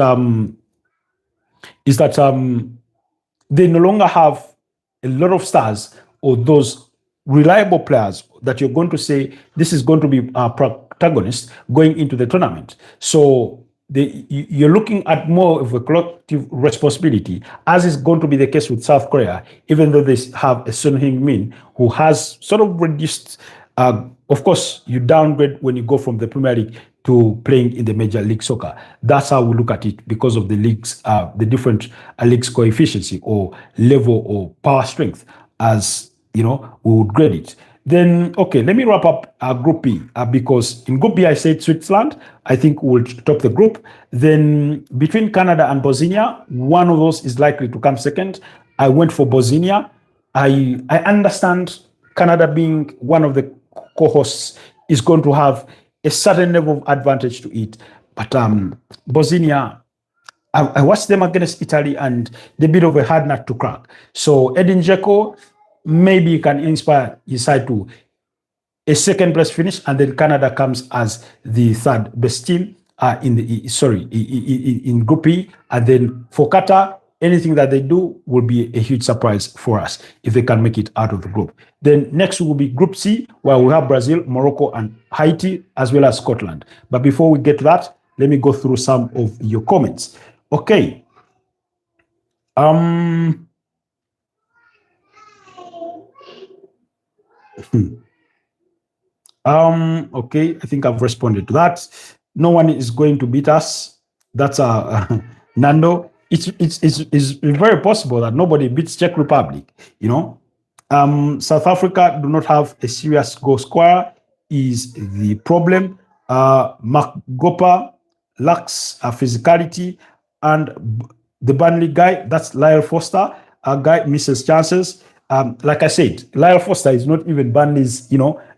they no longer have a lot of stars or those reliable players that you're going to say this is going to be a protagonist going into the tournament. So you're looking at more of a collective responsibility, as is going to be the case with South Korea, even though they have a Son Heung-min who has sort of reduced. Of course, you downgrade when you go from the Premier League to playing in the Major League Soccer. That's how we look at it because of the leagues, the different leagues' coefficiency or level or power strength, as we would grade it. Then, okay, let me wrap up Group B because in Group B I said Switzerland. I think we'll top the group. Then between Canada and Bosnia, one of those is likely to come second. I went for Bosnia. I understand Canada being one of the co-hosts is going to have a certain level of advantage to it. But Bosnia, I watched them against Italy and they're a bit of a hard nut to crack. So Edin Dzeko, maybe you can inspire his side to a second place finish, and then Canada comes as the third best team in Group E. And then for Qatar, anything that they do will be a huge surprise for us if they can make it out of the group. Then next will be Group C, where we have Brazil, Morocco, and Haiti, as well as Scotland. But before we get to that, let me go through some of your comments. Okay. Okay, I think I've responded to that. No one is going to beat us. That's Nando. it's very possible that nobody beats Czech Republic. You know, South Africa do not have a serious goal scorer is the problem. Mark Gopa lacks physicality, and the Burnley guy, that's Lyle Foster, a guy misses chances. Like I said, Lyle Foster is not even Burnley's,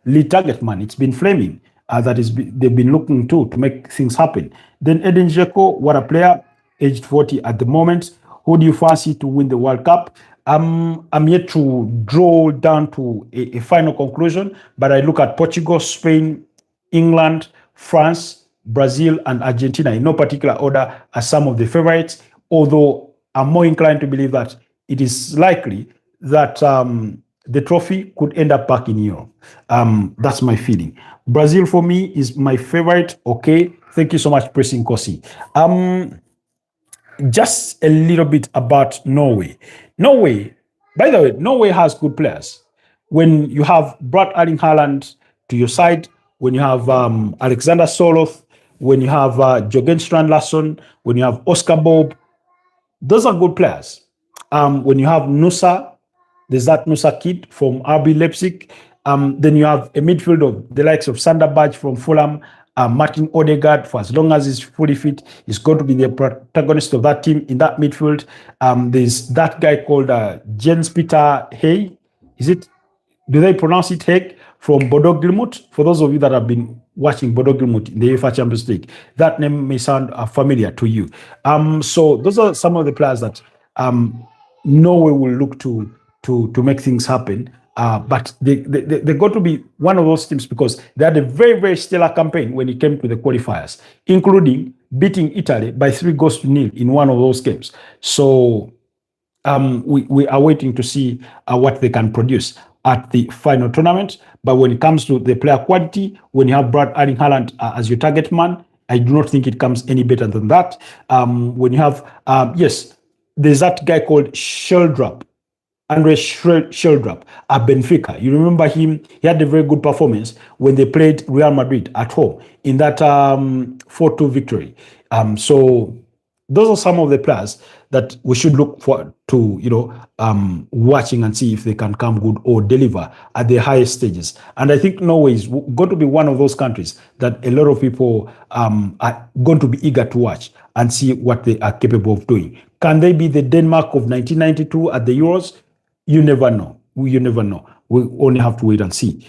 lead target man. It's been Fleming they've been looking to make things happen. Then Eden Dzeko, what a player, aged 40 at the moment. Who do you fancy to win the World Cup? I'm yet to draw down to a final conclusion, but I look at Portugal, Spain, England, France, Brazil, and Argentina in no particular order as some of the favorites, although I'm more inclined to believe that it is likely that the trophy could end up back in Europe. That's my feeling. Brazil for me is my favorite. Okay, thank you so much, Pressing Kosi. Just a little bit about Norway. Norway, by the way, Norway has good players. When you have Brad Erling Haaland to your side, when you have Alexander Soloth, when you have Jørgen Strand Larsson, when you have Oscar Bob, those are good players. When you have Nusa, there's that Nusa kid from RB Leipzig. Then you have a midfield of the likes of Sander Berge from Fulham, Martin Odegaard, for as long as he's fully fit, is going to be the protagonist of that team in that midfield. There's that guy called Jens Peter Hey. Is it? Do they pronounce it Hague from Bodo Glimt? For those of you that have been watching Bodo Glimt in the UEFA Champions League, that name may sound familiar to you. So those are some of the players that Norway will look to make things happen. But they got to be one of those teams because they had a very, very stellar campaign when it came to the qualifiers, including beating Italy by 3-0 in one of those games. So we are waiting to see what they can produce at the final tournament. But when it comes to the player quality, when you have Brad Erling Haaland as your target man, I do not think it comes any better than that. When you have, yes, there's that guy called Sheldrup. Andre Sheldrup at Benfica. You remember him? He had a very good performance when they played Real Madrid at home in that 4-2 victory. So those are some of the players that we should look for to, watching and see if they can come good or deliver at the highest stages. And I think Norway is going to be one of those countries that a lot of people are going to be eager to watch and see what they are capable of doing. Can they be the Denmark of 1992 at the Euros? You never know. You never know. We only have to wait and see.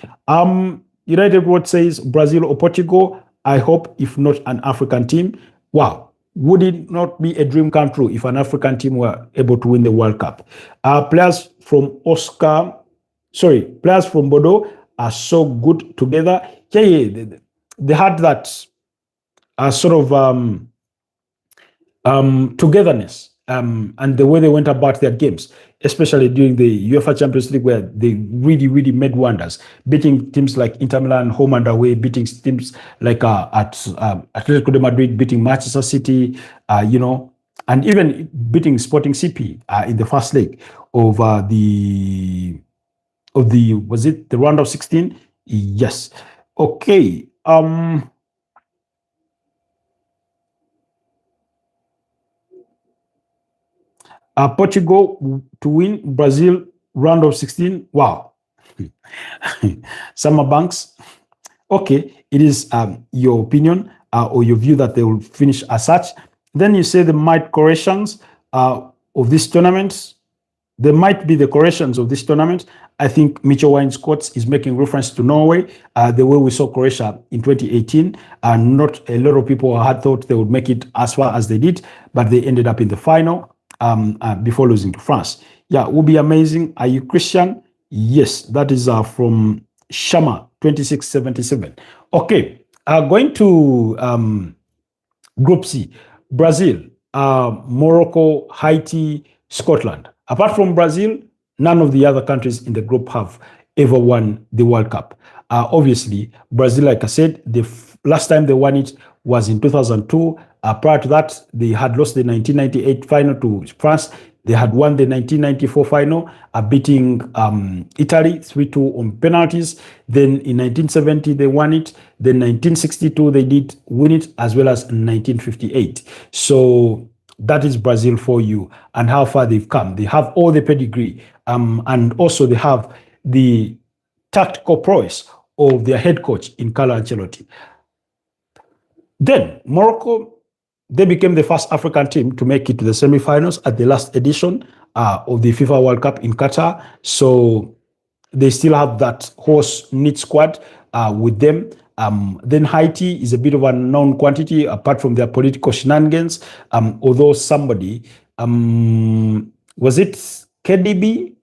United World says Brazil or Portugal. I hope, if not an African team. Wow. Would it not be a dream come true if an African team were able to win the World Cup? Players from Bodo are so good together. Yeah, they had that sort of togetherness and the way they went about their games, especially during the UEFA Champions League, where they really, really made wonders, beating teams like Inter Milan home and away, beating teams like Atletico de Madrid, beating Manchester City, and even beating Sporting CP in the first leg of the was it the round of 16? Yes. Okay. Portugal to win, Brazil round of 16. Wow. Summer Banks. Okay, it is your opinion or your view that they will finish as such. Then you say the might corrections of this tournament. There might be the corrections of this tournament. I think Mitchell Wainscots is making reference to Norway, the way we saw Croatia in 2018. Not a lot of people had thought they would make it as far as they did, but they ended up in the final before losing to France. Yeah, it would be amazing. Are you Christian? Yes, that is from Shama 2677. Okay, going to Group C, Brazil, Morocco, Haiti, Scotland. Apart from Brazil, none of the other countries in the group have ever won the World Cup. Obviously, Brazil, like I said, the last time they won it was in 2002. Prior to that, they had lost the 1998 final to France. They had won the 1994 final, beating Italy 3-2 on penalties. Then in 1970, they won it. Then 1962, they did win it, as well as in 1958. So That is Brazil for you, and how far they've come. They have all the pedigree, and also they have the tactical prowess of their head coach in Carlo Ancelotti. Then Morocco, they became the first African team to make it to the semifinals at the last edition of the FIFA World Cup in Qatar. So they still have that horse knit squad with them. Then Haiti is a bit of a known quantity apart from their political shenanigans. Although somebody, was it KDB?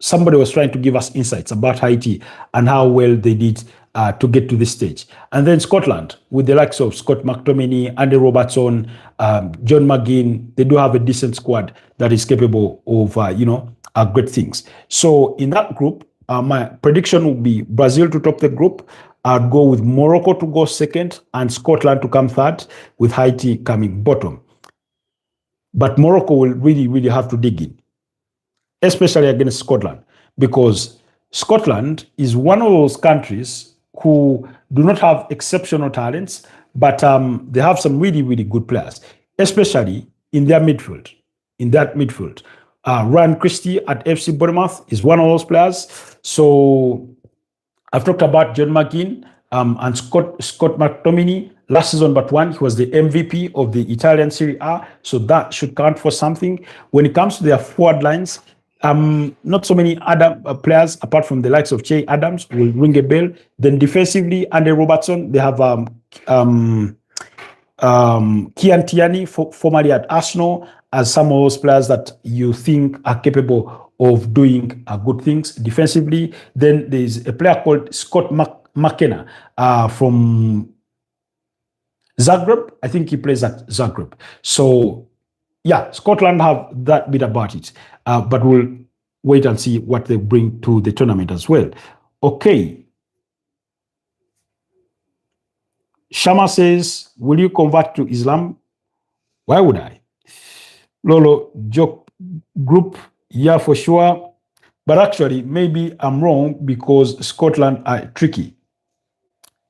Somebody was trying to give us insights about Haiti and how well they did to get to this stage. And then Scotland, with the likes of Scott McTominay, Andy Robertson, John McGinn, they do have a decent squad that is capable of, great things. So in that group, my prediction would be Brazil to top the group. I'd go with Morocco to go second and Scotland to come third, with Haiti coming bottom. But Morocco will really, really have to dig in, especially against Scotland, because Scotland is one of those countries who do not have exceptional talents, but they have some really, really good players, especially in their midfield. In that midfield, Ryan Christie at FC Bournemouth is one of those players. So I've talked about John McGinn and Scott McTominay. Last season, but one, he was the MVP of the Italian Serie A, so that should count for something. When it comes to their forward lines, not so many other players apart from the likes of Che Adams will ring a bell. Then defensively, Andy Robertson, they have Kian Tierney, formerly at Arsenal, as some of those players that you think are capable of doing good things defensively. Then there's a player called Scott McKenna from Zagreb. I think he plays at Zagreb. So yeah, Scotland have that bit about it, but we'll wait and see what they bring to the tournament as well. Okay. Shama says, will you convert to Islam? Why would I? Lolo, joke group, yeah, for sure. But actually, maybe I'm wrong because Scotland are tricky.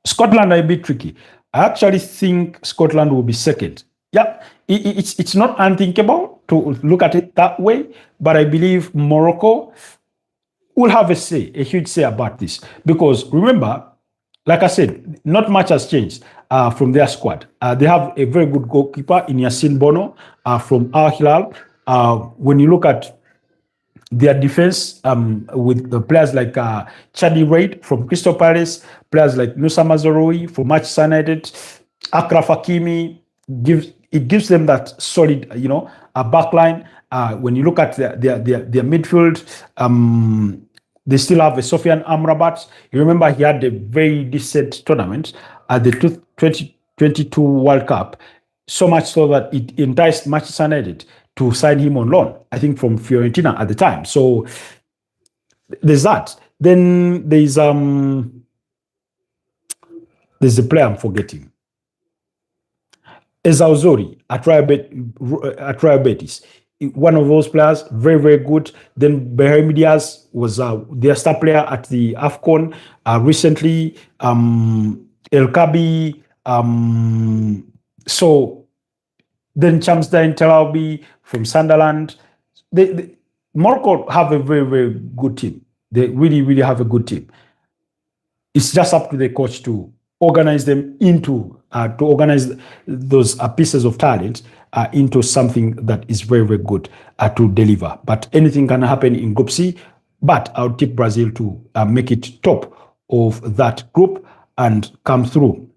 Scotland are a bit tricky. I actually think Scotland will be second. Yeah, it's not unthinkable to look at it that way, but I believe Morocco will have a say, a huge say about this. Because remember, like I said, not much has changed from their squad. They have a very good goalkeeper in Yassine Bono from Al Hilal. When you look at their defense with players like Chadi Reid from Crystal Palace, players like Nusa Mazraoui from Manchester United, Akraf Hakimi, gives them that solid, a backline. When you look at their midfield, they still have a Sofiane Amrabat. You remember he had a very decent tournament at the 2022 World Cup, so much so that it enticed Manchester United to sign him on loan, I think from Fiorentina at the time. So there's that. Then there's a player I'm forgetting. Ezauzori at Real Betis. One of those players, very, very good. Then Brahim Diaz was their star player at the AFCON recently. El Kabi. So then Chamsdine Telaobi from Sunderland. Morocco have a very, very good team. They really, really have a good team. It's just up to the coach to organize them into, to organize those pieces of talent into something that is very, very good to deliver. But anything can happen in Group C, but I'll tip Brazil to make it top of that group and come through.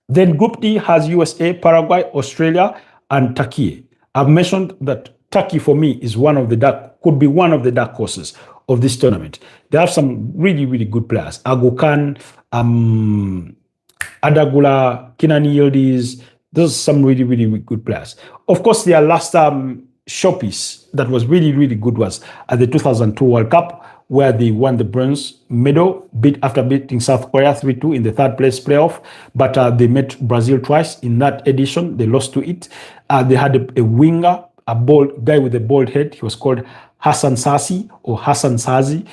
Then Group D has USA, Paraguay, Australia, and Turkey. I've mentioned that Turkey for me is could be one of the dark horses of this tournament. They have some really, really good players. Agokan, Adagula, Kenan Yildiz, those are some really, really good players. Of course, their last showpiece that was really, really good was at the 2002 World Cup, where they won the bronze medal after beating South Korea 3-2 in the third place playoff. But they met Brazil twice in that edition. They lost to it. They had a winger, a bold guy with a bald head. He was called Hassan Sasi or Hassan Sazi,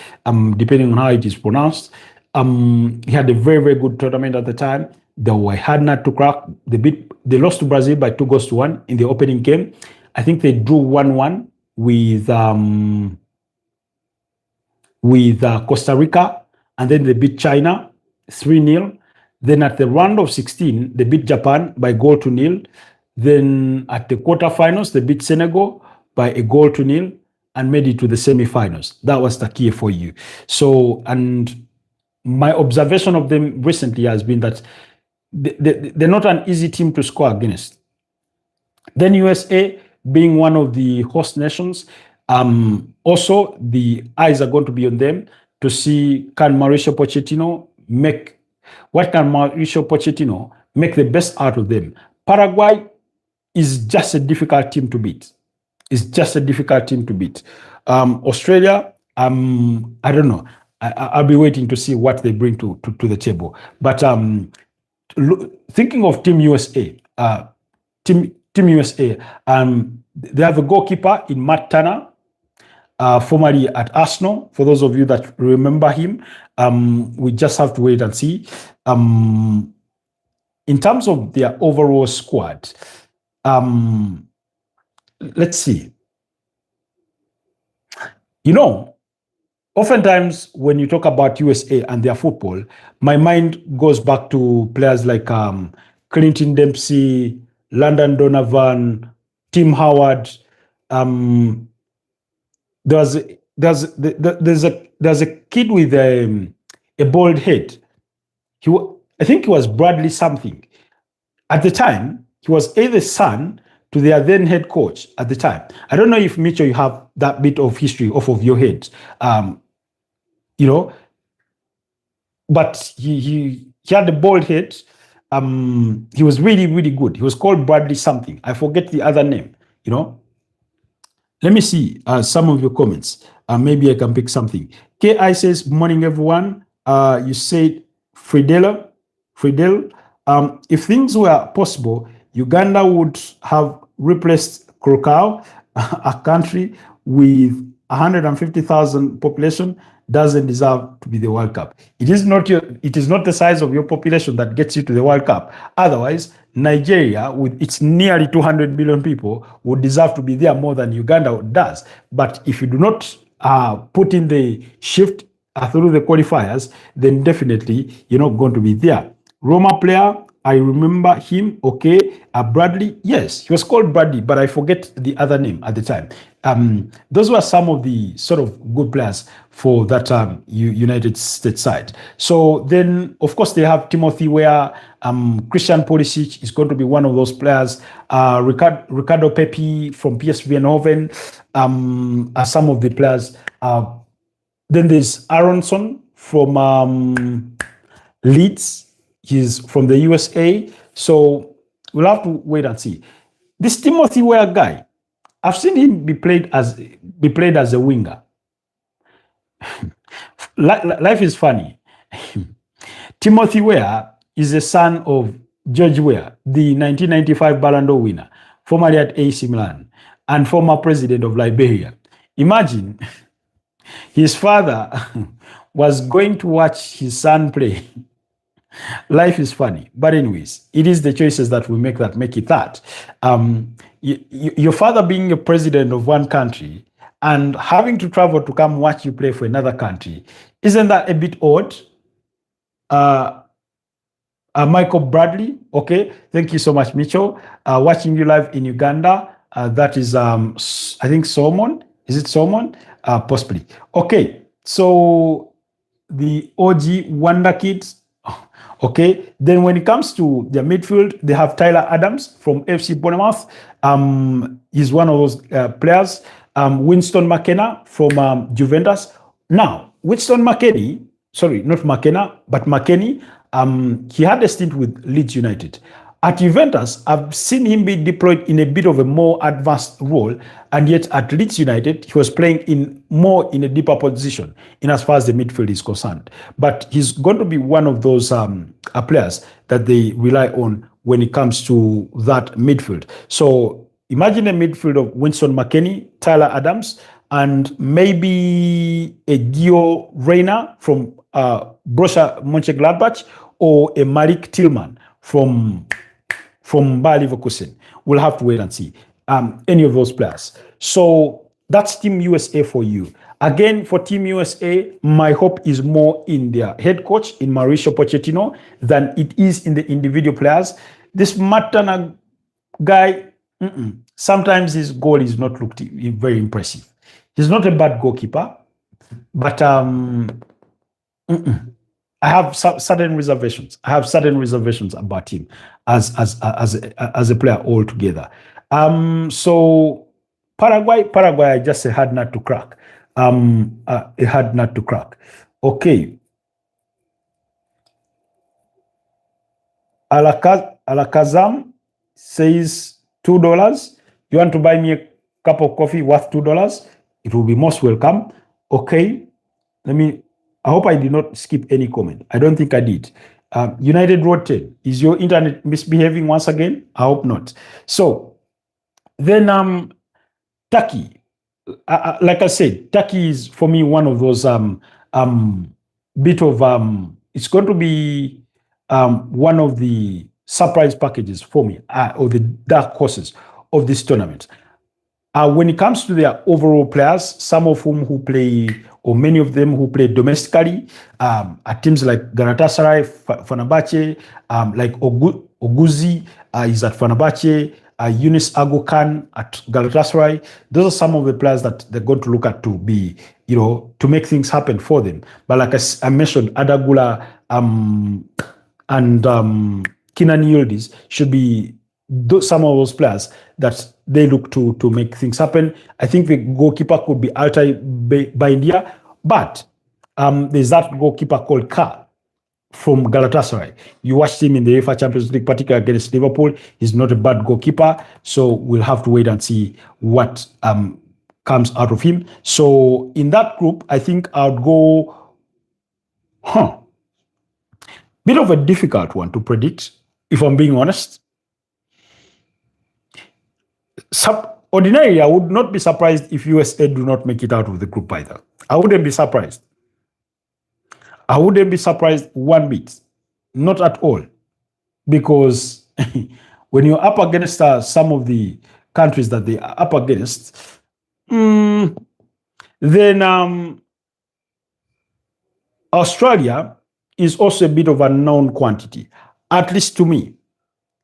depending on how it is pronounced. He had a very, very good tournament at the time. They were hard not to crack. They lost to Brazil by 2-1 in the opening game. I think they drew 1-1 with Costa Rica, and then they beat China 3-0. Then at the round of 16, they beat Japan by 0-0. Then at the quarterfinals, they beat Senegal by 1-0 and made it to the semifinals. That was Turkey for you. So, and my observation of them recently has been that they're not an easy team to score against. Then USA, being one of the host nations, also the eyes are going to be on them to see can Mauricio Pochettino make the best out of them. Paraguay is just a difficult team to beat. Australia, I don't know. I'll be waiting to see what they bring to the table. But thinking of Team USA, Team USA, they have a goalkeeper in Matt Turner, formerly at Arsenal. For those of you that remember him, we just have to wait and see. In terms of their overall squad, let's see. Oftentimes when you talk about USA and their football, my mind goes back to players like Clinton Dempsey, Landon Donovan, Tim Howard. There's a kid with a bald head. I think he was Bradley something. At the time, he was either son to their then head coach at the time. I don't know if, Mitchell, you have that bit of history off of your head. But he had a bald head. He was really, really good. He was called Bradley something. I forget the other name, Let me see some of your comments. Maybe I can pick something. KI says, morning, everyone. You said Fidel, if things were possible, Uganda would have replaced Curacao, a country with 150,000 population, doesn't deserve to be the World Cup. It is not the size of your population that gets you to the World Cup. Otherwise, Nigeria, with its nearly 200 million people, would deserve to be there more than Uganda does. But if you do not put in the shift through the qualifiers, then definitely you're not going to be there. Roma player, I remember him, okay. Bradley, yes, he was called Bradley, but I forget the other name at the time. Those were some of the sort of good players for that United States side. So then, of course, they have Timothy Weah, Christian Pulisic is going to be one of those players. Ricardo Pepi from PSV Eindhoven are some of the players. Then there's Aronson from Leeds. He's from the USA. So we'll have to wait and see. This Timothy Weah guy, I've seen him be played as a winger. Life is funny. Timothy Weah is the son of George Weah, the 1995 Ballon d'Or winner, formerly at AC Milan, and former president of Liberia. Imagine his father was going to watch his son play. Life is funny. But anyways, it is the choices that we make that make it that. Your father being a president of one country and having to travel to come watch you play for another country, isn't that a bit odd? Michael Bradley, okay. Thank you so much, Mitchell. Watching you live in Uganda. That is, I think, Solomon. Is it Solomon? Possibly. Okay. So the OG Wonder Kids. Okay, then when it comes to their midfield, they have Tyler Adams from FC Bournemouth. He's one of those players. Winston McKenna from Juventus. Now, Winston McKennie, sorry, not McKenna, but McKennie, he had a stint with Leeds United. At Juventus, I've seen him be deployed in a bit of a more advanced role, and yet at Leeds United, he was playing more in a deeper position in as far as the midfield is concerned. But he's going to be one of those players that they rely on when it comes to that midfield. So imagine a midfield of Winston McKennie, Tyler Adams, and maybe a Gio Reyna from Borussia Mönchengladbach, or a Malik Tillman from Bayer Leverkusen. We'll have to wait and see any of those players. So that's Team USA for you. Again, for Team USA, my hope is more in their head coach, in Mauricio Pochettino, than it is in the individual players. This Matana guy, sometimes his goal is not looked very impressive. He's not a bad goalkeeper, but I have certain reservations. I have certain reservations about him as a player altogether. So Paraguay, I just a hard nut to crack. A hard nut to crack. Okay. Alakazam says $2. You want to buy me a cup of coffee worth $2? It will be most welcome. Okay. I hope I did not skip any comment. I don't think I did. United Road 10. Is your internet misbehaving once again? I hope not. So then Turkey. Like I said, Turkey is for me one of those bit of it's going to be one of the surprise packages for me, or the dark horses of this tournament. When it comes to their overall players, some of whom who play, or many of them who play domestically, at teams like Galatasaray, Fenerbahce, like Oguzi is at Fenerbahce, Yunus Agokan at Galatasaray. Those are some of the players that they're going to look at to be, to make things happen for them. But like I mentioned, Adagula and Kenan Yildiz should be some of those players that they look to make things happen. I think the goalkeeper could be Altay Baindia, but there's that goalkeeper called Ka from Galatasaray. You watched him in the UEFA Champions League, particularly against Liverpool. He's not a bad goalkeeper, so we'll have to wait and see what comes out of him. So in that group, I think I'll go, bit of a difficult one to predict, if I'm being honest. Ordinarily, I would not be surprised if USA do not make it out of the group either. I wouldn't be surprised. I wouldn't be surprised one bit. Not at all. Because when you're up against some of the countries that they are up against, then Australia is also a bit of a known quantity, at least to me.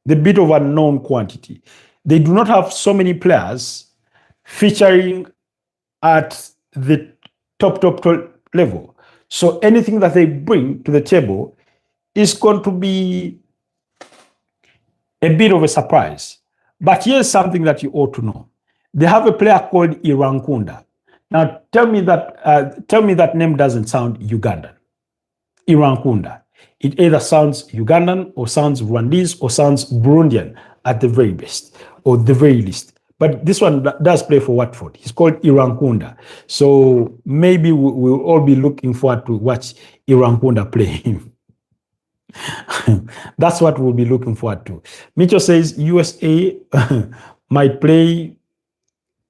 The bit of a known quantity. They do not have so many players featuring at the top level. So anything that they bring to the table is going to be a bit of a surprise. But here's something that you ought to know. They have a player called Irankunda. Now tell me that name doesn't sound Ugandan. Irankunda. It either sounds Ugandan or sounds Rwandese or sounds Burundian at the very best, or the very least. But this one does play for Watford. He's called Irankunda. So maybe we'll all be looking forward to watch Irankunda play him. That's what we'll be looking forward to. Mitchell says USA might play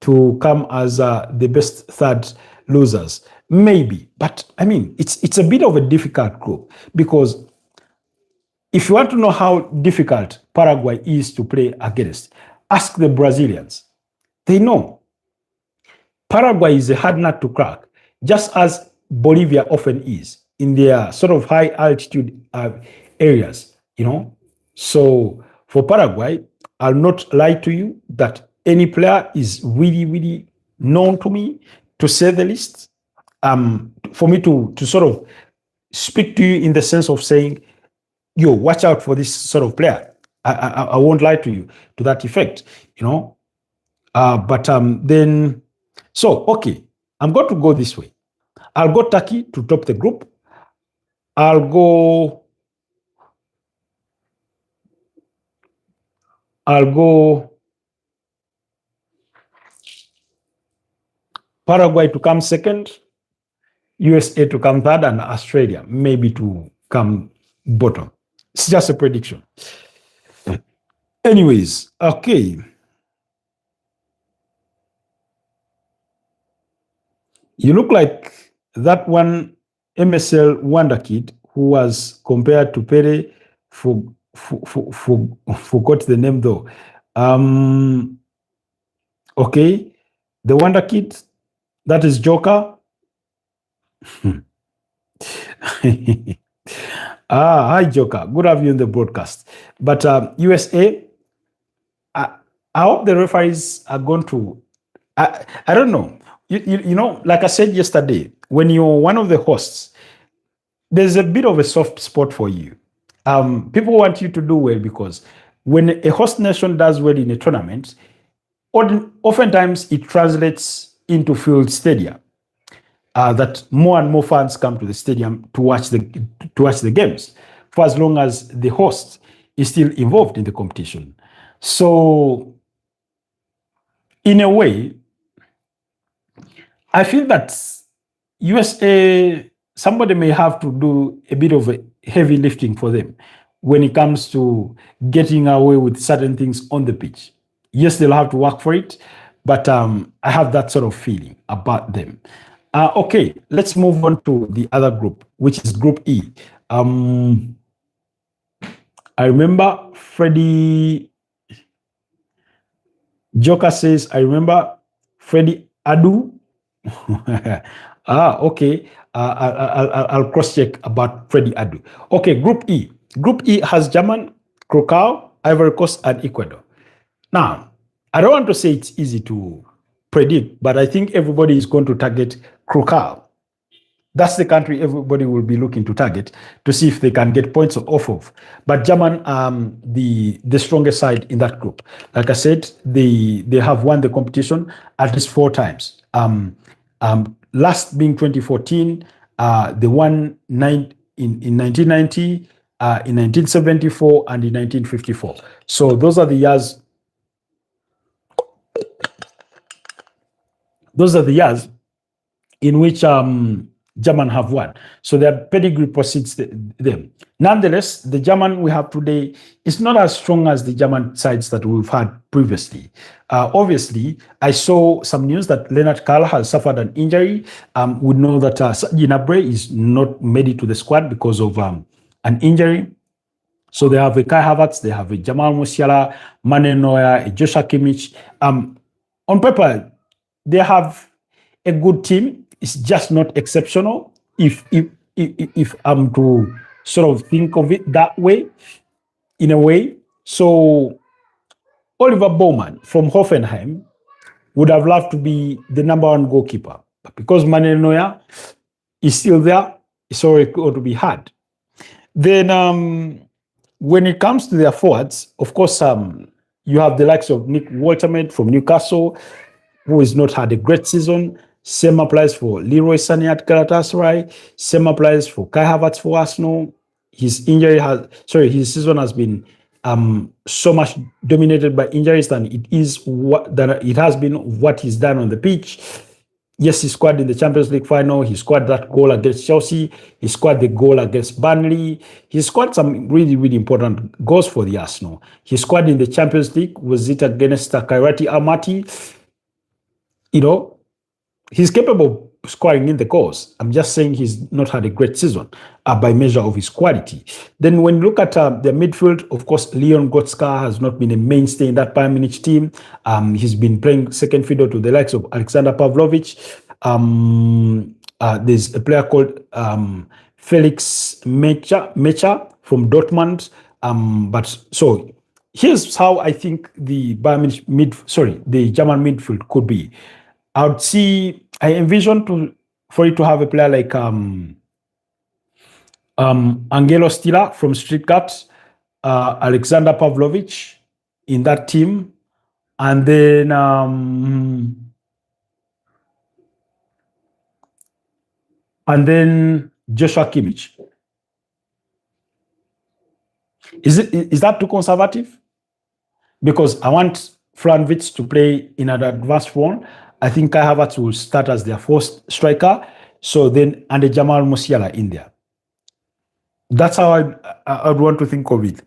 to come as the best third losers. Maybe, but I mean, it's a bit of a difficult group, because if you want to know how difficult Paraguay is to play against, ask the Brazilians. They know. Paraguay is a hard nut to crack, just as Bolivia often is in their sort of high altitude areas, So for Paraguay, I'll not lie to you that any player is really, really known to me, to say the least. For me to sort of speak to you in the sense of saying, yo, watch out for this sort of player. I won't lie to you to that effect, But then, so, okay, I'm going to go this way. I'll go Turkey to top the group. I'll go Paraguay to come second, USA to come third, and Australia maybe to come bottom. It's just a prediction. Anyways, okay. You look like that one MSL wonder kid who was compared to Pele for forgot the name though. Okay, the Wonder Kid, that is Joker. Hi Joker, good to have you in the broadcast. But USA, I hope the referees are going to. I don't know. You know, like I said yesterday, when you're one of the hosts, there's a bit of a soft spot for you. People want you to do well because when a host nation does well in a tournament, oftentimes it translates into filled stadia. That more and more fans come to the stadium to watch the games, for as long as the host is still involved in the competition. So, in a way, I feel that USA, somebody may have to do a bit of a heavy lifting for them when it comes to getting away with certain things on the pitch. Yes, they'll have to work for it, but I have that sort of feeling about them. Okay, let's move on to the other group, which is Group E. I remember Freddie Joker says, I remember Freddie Adu. Okay. I'll cross check about Freddie Adu. Okay, Group E. Group E has German, Krakow, Ivory Coast, and Ecuador. Now, I don't want to say it's easy to predict, but I think everybody is going to target Krakow. That's the country everybody will be looking to target to see if they can get points off of. But German, the strongest side in that group. Like I said, they have won the competition at least 4 times. Last being 2014, they won in 1990, in 1974, and in 1954. So those are the years. Those are the years in which German have won. So their pedigree precedes them. Nonetheless, the German we have today is not as strong as the German sides that we've had previously. Obviously, I saw some news that Leonard Karl has suffered an injury. We know that Serge Gnabry is not made it to the squad because of an injury. So they have a Kai Havertz, they have a Jamal Musiala, Manuel Neuer, a Joshua Kimmich. On paper, they have a good team. It's just not exceptional. If I'm to sort of think of it that way, in a way. So Oliver Bowman from Hoffenheim would have loved to be the number 1 goalkeeper. But because Manuel Neuer is still there, it's already going to be hard. Then when it comes to their forwards, of course, you have the likes of Nick Waterman from Newcastle, who has not had a great season. Same applies for Leroy Sané at Galatasaray. Same applies for Kai Havertz for Arsenal. His season has been so much dominated by injuries than it has been what he's done on the pitch. Yes, he scored in the Champions League final. He scored that goal against Chelsea. He scored the goal against Burnley. He scored some really, really important goals for the Arsenal. He scored in the Champions League. Was it against Kairati Almaty? You know, he's capable of scoring in the goals. I'm just saying he's not had a great season by measure of his quality. Then when you look at the midfield, of course, Leon Goretzka has not been a mainstay in that Bayern Munich team. He's been playing second fiddle to the likes of Alexander Pavlovich. There's a player called Felix Mecha from Dortmund. But so here's how I think the German midfield could be. I envision for it to have a player like Angelo Stiller from Stuttgart, Alexander Pavlovich in that team, and then Joshua Kimmich. Is that too conservative? Because I want Fran Wirtz to play in an advanced form. I think Kai Havertz will start as their first striker. So then, and the Jamal Musiala in there. That's how I'd want to think of it.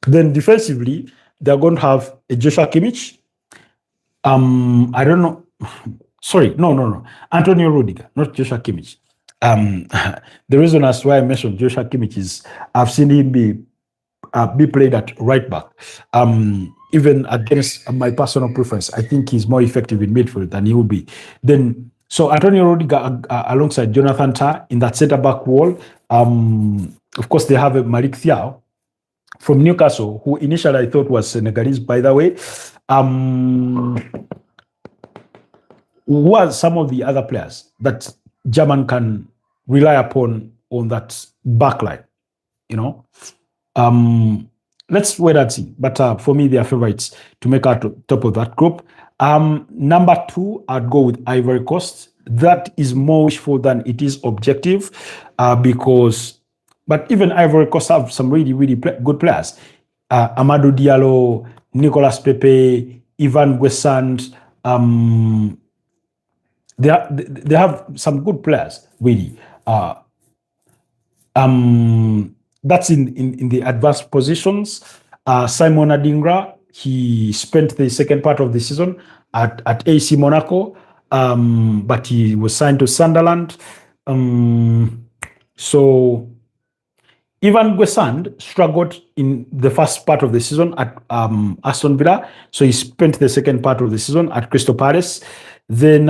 Then defensively, they're going to have a Joshua Kimmich. I don't know. Sorry, no. Antonio Rudiger, not Joshua Kimmich. Um, the reason as why I mentioned Joshua Kimmich is I've seen him be played at right back. Even against my personal preference, I think he's more effective in midfield than he will be. Then, so Antonio Rudiger alongside Jonathan Tah in that centre back wall. Of course, they have a Malik Thiaw from Newcastle, who initially I thought was Senegalese, by the way. Who are some of the other players that German can rely upon on that back line? You know, let's wait and see. But for me, they are favorites to make out top of that group. Number 2, I'd go with Ivory Coast. That is more wishful than it is objective, but even Ivory Coast have some really, really good players. Amadou Diallo, Nicolas Pepe, Ivan Guessant. They have some good players, really. That's in the advanced positions. Simon Adingra, he spent the second part of the season at AC Monaco, but he was signed to Sunderland. So Ivan Guessant struggled in the first part of the season at Aston Villa, so he spent the second part of the season at Crystal Palace. Then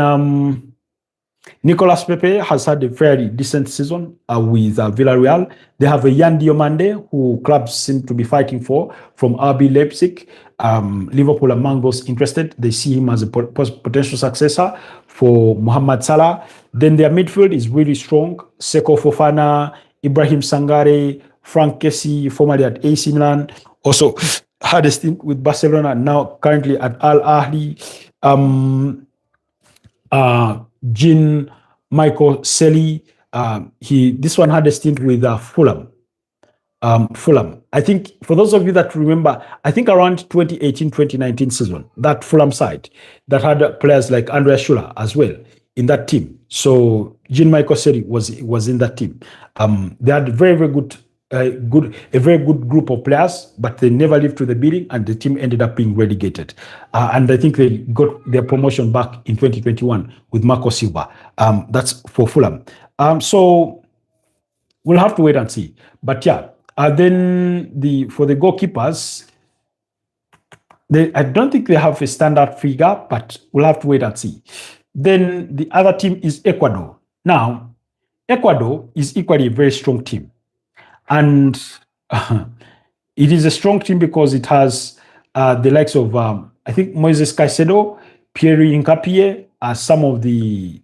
Nicolas Pepe has had a very decent season with Villarreal. They have a Yan Diomande, who clubs seem to be fighting for, from RB Leipzig. Liverpool among those interested. They see him as a potential successor for Mohamed Salah. Then their midfield is really strong. Seko Fofana, Ibrahim Sangare, Frank Kessie, formerly at AC Milan, also had a stint with Barcelona, now currently at Al Ahly. Jean Michael Selly, this one had a stint with Fulham. I think for those of you that remember, I think around 2018-2019 season, that Fulham side that had players like Andrea Schuller as well in that team. So Jean Michael Selly was in that team. They had a very good group of players, but they never lived to the bidding, and the team ended up being relegated. And I think they got their promotion back in 2021 with Marco Silva. That's for Fulham. So we'll have to wait and see. But yeah, then for the goalkeepers, I don't think they have a standard figure, but we'll have to wait and see. Then the other team is Ecuador. Now, Ecuador is equally a very strong team. And it is a strong team because it has the likes of, I think, Moises Caicedo, Pierre-Emerick Nkapie, some of the,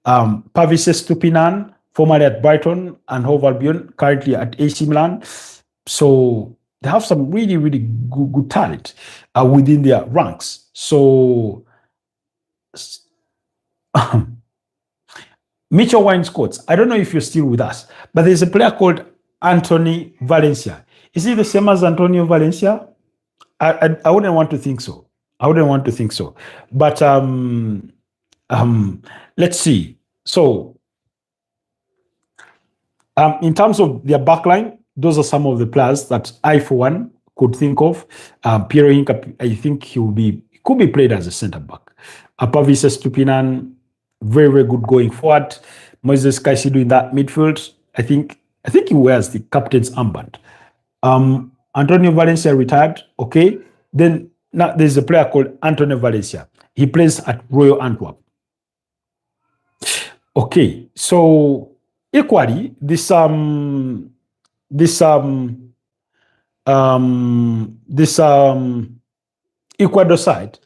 Pavis Estupinan, formerly at Brighton, and Hove Albion, currently at AC Milan. So they have some really, really good talent within their ranks. So Mitchell Wainscots, I don't know if you're still with us, but there's a player called Anthony Valencia. Is he the same as Antonio Valencia? I wouldn't want to think so. But let's see. So in terms of their backline, those are some of the players that I, for one, could think of. Piero Inca, I think could be played as a centre back. Pavis Estupinan, very, very good going forward. Moises Caicedo in that midfield. I think he wears the captain's armband. Antonio Valencia retired. Okay. Then now there's a player called Antonio Valencia. He plays at Royal Antwerp. Okay. So equally, this Ecuador side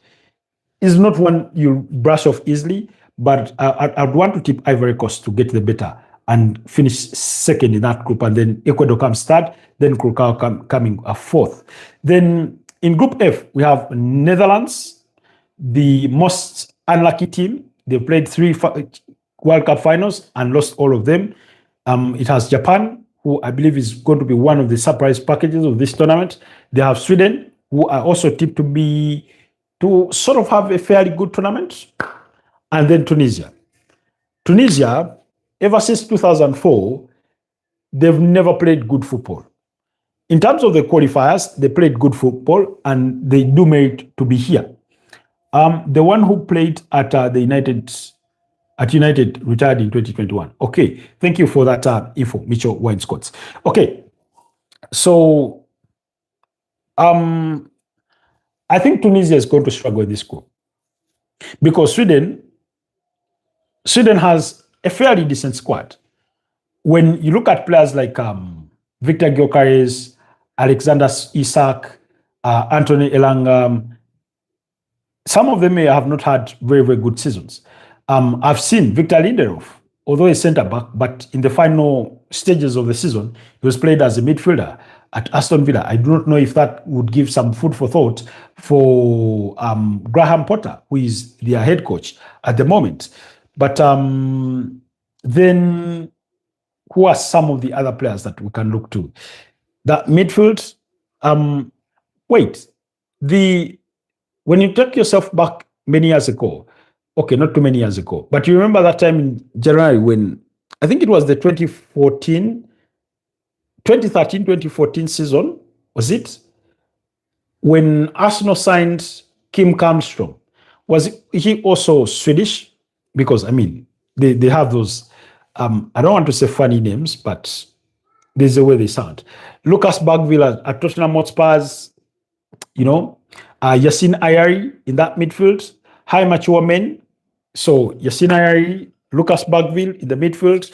is not one you brush off easily, but I'd want to tip Ivory Coast to get the better and finish second in that group, and then Ecuador comes third, then Curacao coming fourth. Then in Group F, we have Netherlands, the most unlucky team. They played 3 World Cup finals and lost all of them. It has Japan, who I believe is going to be one of the surprise packages of this tournament. They have Sweden, who are also tipped to sort of have a fairly good tournament. And then Tunisia. Tunisia, ever since 2004, they've never played good football. In terms of the qualifiers, they played good football and they do merit to be here. The one who played at the United at United, retired in 2021. Okay, thank you for that info, Mitchell Wainscots. Okay, so I think Tunisia is going to struggle in this group because Sweden has a fairly decent squad. When you look at players like Victor Gyökeres, Alexander Isak, Anthony Elanga, some of them may have not had very, very good seasons. I've seen Victor Lindelof, although he's centre back, but in the final stages of the season, he was played as a midfielder at Aston Villa. I do not know if that would give some food for thought for Graham Potter, who is their head coach at the moment. But then who are some of the other players that we can look to? That midfield, when you take yourself back many years ago, okay, not too many years ago, but you remember that time in January when I think it was the 2013-2014 season, was it? When Arsenal signed Kim Kalmstrom, was he also Swedish? Because, I mean, they have those, I don't want to say funny names, but there's the way they sound. Lucas Bagville at Tottenham Hotspurs, you know, Yassine Ayari in that midfield, high mature men. So Yassine Ayari, Lucas Bagville in the midfield.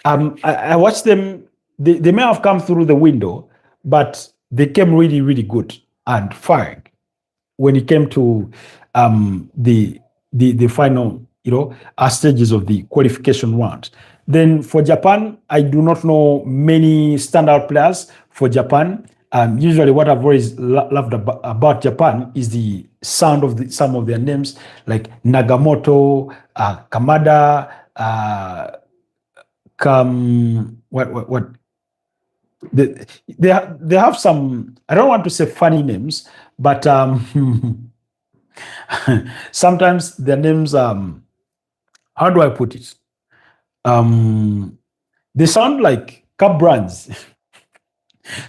I watched them. They may have come through the window, but they came really, really good and firing when it came to the final, stages of the qualification round. Then for Japan, I do not know many standout players for Japan. Usually what I've always loved about Japan is the sound of some of their names, like Nagamoto, Kamada, they have some, I don't want to say funny names, but sometimes their names, how do I put it? They sound like cup brands.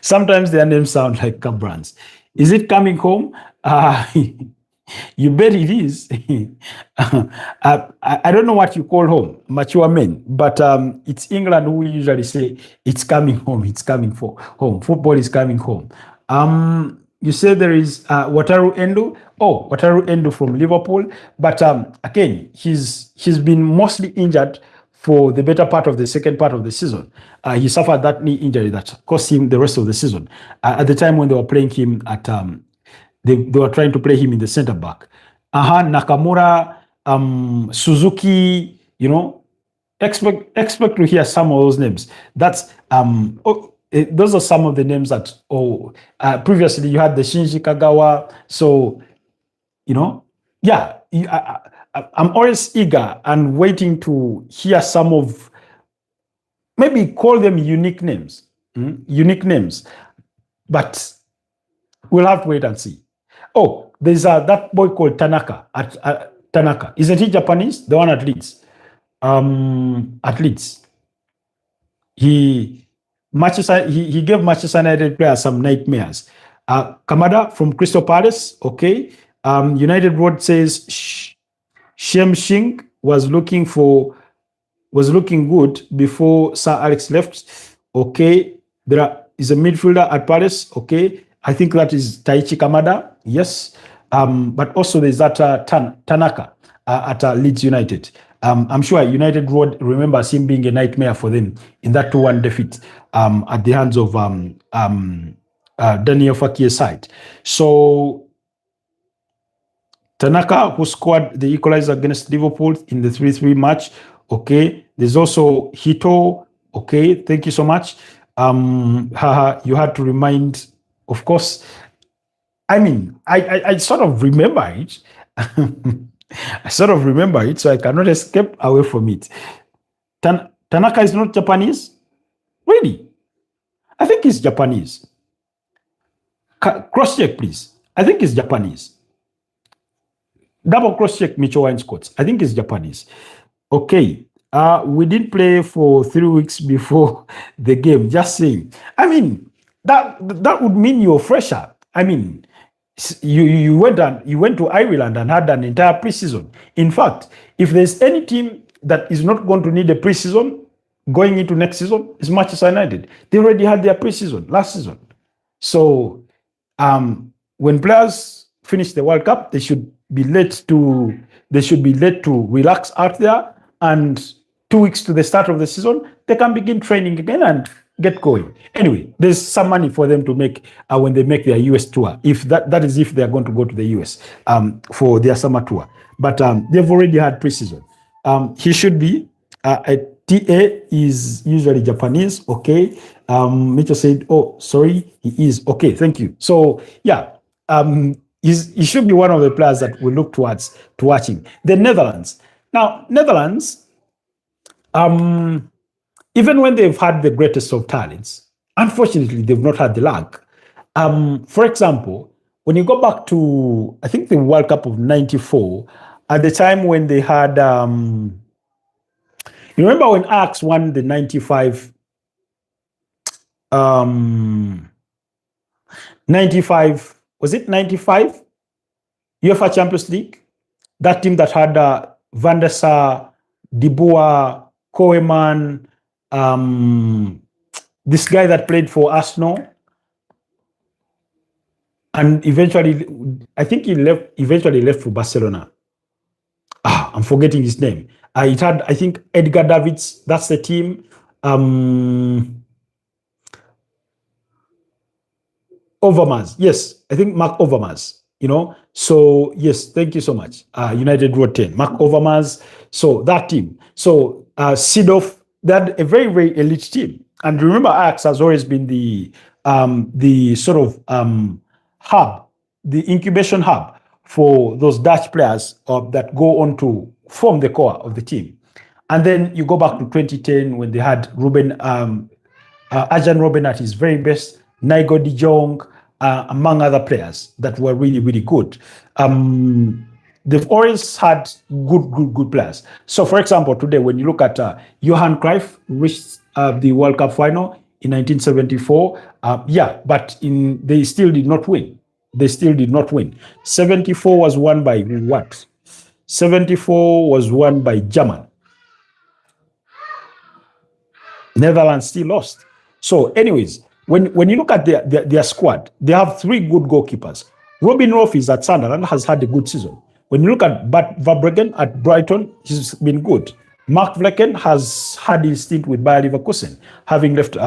Sometimes their names sound like cup brands. Is it coming home? You bet it is. I don't know what you call home, mature men, but it's England who usually say it's coming home. It's coming home. Football is coming home. You say there is Wataru Endo. Oh, Wataru Endo from Liverpool, but again, he's been mostly injured for the better part of the second part of the season. He suffered that knee injury that cost him the rest of the season. At the time when they were playing him at, they were trying to play him in the center back. Nakamura, Suzuki, expect to hear some of those names. That's those are some of the names that. Previously you had the Shinji Kagawa. So, I'm always eager and waiting to hear some of, maybe call them unique names, but we'll have to wait and see. Oh, there's that boy called Tanaka. Tanaka, isn't he Japanese? The one at Leeds. At Leeds, he gave Manchester United players some nightmares. Kamada from Crystal Palace. Okay. United Road says Shem Shing was looking good before Sir Alex left. Okay. There is a midfielder at Palace. Okay. I think that is Taichi Kamada. Yes. But also there's that Tanaka at Leeds United. I'm sure United Road remembers him being a nightmare for them in that 2-1 defeat at the hands of Daniel Fakir's side. So Tanaka, who scored the equalizer against Liverpool in the 3-3 match. Okay. There's also Hito. Okay. Thank you so much. You had to remind, of course. I mean, I sort of remember it. I sort of remember it, so I cannot escape away from it. Tanaka is not Japanese? Really? I think he's Japanese. Cross-check, please. I think he's Japanese. Double cross-check Mitchell Wainscots. I think it's Japanese. Okay. We didn't play for 3 weeks before the game. Just saying. I mean, that would mean you're fresher. I mean, you went to Ireland and had an entire preseason. In fact, if there's any team that is not going to need a preseason going into next season is Manchester United. They already had their preseason last season. So when players finish the World Cup, they should be let to relax out there, and 2 weeks to the start of the season, they can begin training again and get going. Anyway, there's some money for them to make when they make their US tour. If that is if they're going to go to the US for their summer tour. But they've already had preseason. He should be a TA is usually Japanese. Okay. Mitchell said, "Oh, sorry, he is okay. Thank you." So yeah, he should be one of the players that we look towards to watching. The Netherlands. Now, Netherlands, even when they've had the greatest of talents, unfortunately, they've not had the luck. For example, when you go back to, I think, the World Cup of '94, at the time when they had, you remember when Ajax won the 95, 95, was it 95? UEFA Champions League? That team that had Van der Sar, De Boer, Koeman, this guy that played for Arsenal, and eventually, I think he eventually left for Barcelona. I'm forgetting his name. It had, I think, Edgar Davids. That's the team. Overmars. Yes, I think Mark Overmars. So yes, thank you so much. United wrote 10. Mark Overmars. So that team. So Seedorf, they had a very, very elite team. And remember, Ajax has always been the sort of hub, the incubation hub for those Dutch players that go on to form the core of the team. And then you go back to 2010 when they had Arjen Robben at his very best, Nigel de Jong, among other players that were really, really good. They've always had good players. So, for example, today, when you look at Johan Cruyff reached the World Cup final in 1974, but they still did not win. 74 was won by what? 74 was won by Germany. Netherlands still lost. So, anyways, when you look at their squad, they have 3 good goalkeepers. Robin Rolfes at Sunderland has had a good season. When you look at Bart Verbruggen at Brighton, he's been good. Mark Vlekken has had his stint with Bayer Leverkusen, having left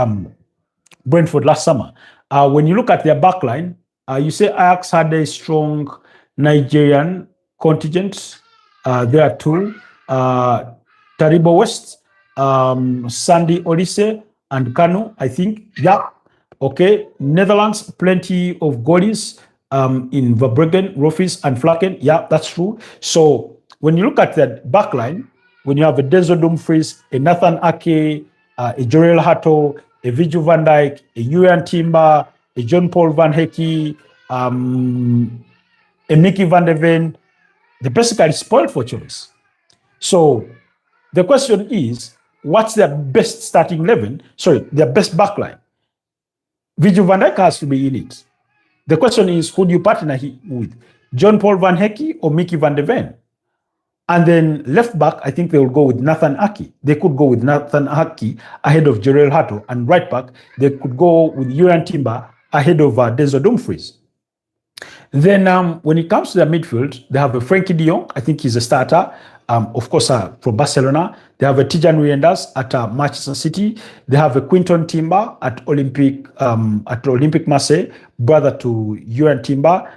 Brentford last summer. When you look at their backline, you say Ajax had a strong Nigerian contingent. There are 2. Taribo West, Sandy Olise, and Kanu, I think. Yeah. Okay. Netherlands, plenty of goalies in Verbruggen, Rolfes, and Vlekken. Yeah, that's true. So when you look at that backline, when you have a Denzel Dumfries, a Nathan Ake, a Jorel Hato, a Virgil van Dijk, a Julian Timber, a John Paul Van Hecke, a Mickey van der Ven, the basically spoiled for choice. So the question is, what's their best starting 11? Sorry, their best backline. Virgil van Dijk has to be in it. The question is, who do you partner with? John Paul Van Hecke or Mickey van der Ven? And then left back, I think they will go with Nathan Ake. They could go with Nathan Ake ahead of Jorel Hato. And right back, they could go with Julian Timber ahead of Denzel Dumfries. Then when it comes to their midfield, they have a Frankie de Jong. I think he's a starter. Of course, from Barcelona. They have a Tijan Reinders at Manchester City. They have a Quinton Timber at Olympic Marseille, brother to Julian Timber.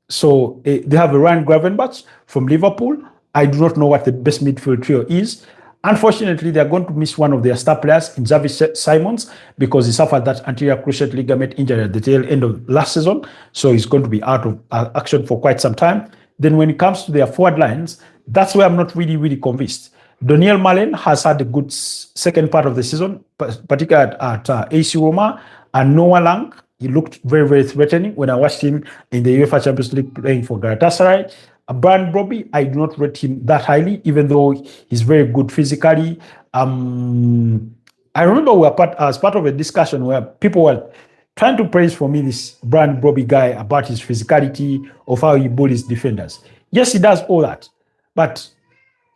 So they have a Ryan Gravenberch from Liverpool. I do not know what the best midfield trio is. Unfortunately, they're going to miss one of their star players in Xavi Simons because he suffered that anterior cruciate ligament injury at the tail end of last season. So he's going to be out of action for quite some time. Then when it comes to their forward lines, that's where I'm not really, really convinced. Daniel Malen has had a good second part of the season, particularly at AC Roma, and Noah Lang. He looked very, very threatening when I watched him in the UEFA Champions League playing for Galatasaray. Brian Brobby, I do not rate him that highly, even though he's very good physically. I remember we were as part of a discussion where people were trying to praise for me this Brian Brobby guy about his physicality, of how he bullies defenders. Yes, he does all that. But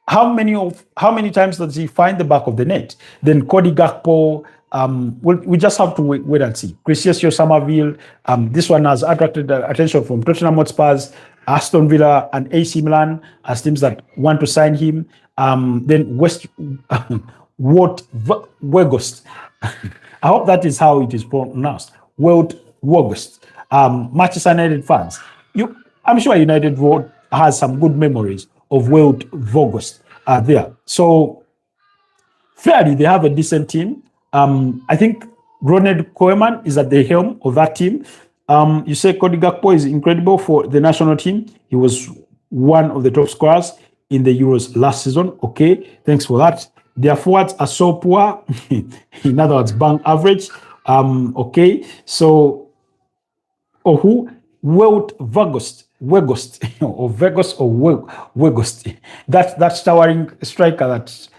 how many times does he find the back of the net? Then Cody Gakpo, we just have to wait and see. Crescencio Somerville, this one has attracted attention from Tottenham Hotspurs, Aston Villa, and AC Milan as teams that want to sign him. Then West Wout Weghorst. I hope that is how it is pronounced. Wout Weghorst. Manchester United fans, I'm sure United has some good memories of Wout Weghorst there. So fairly, they have a decent team. I think Ronald Koeman is at the helm of that team. You say Cody Gakpo is incredible for the national team. He was one of the top scorers in the Euros last season. Okay, thanks for that. Their forwards are so poor. In other words, bang average. Okay, so who? Wout Weghorst or Vegas or Weghorst. That towering striker that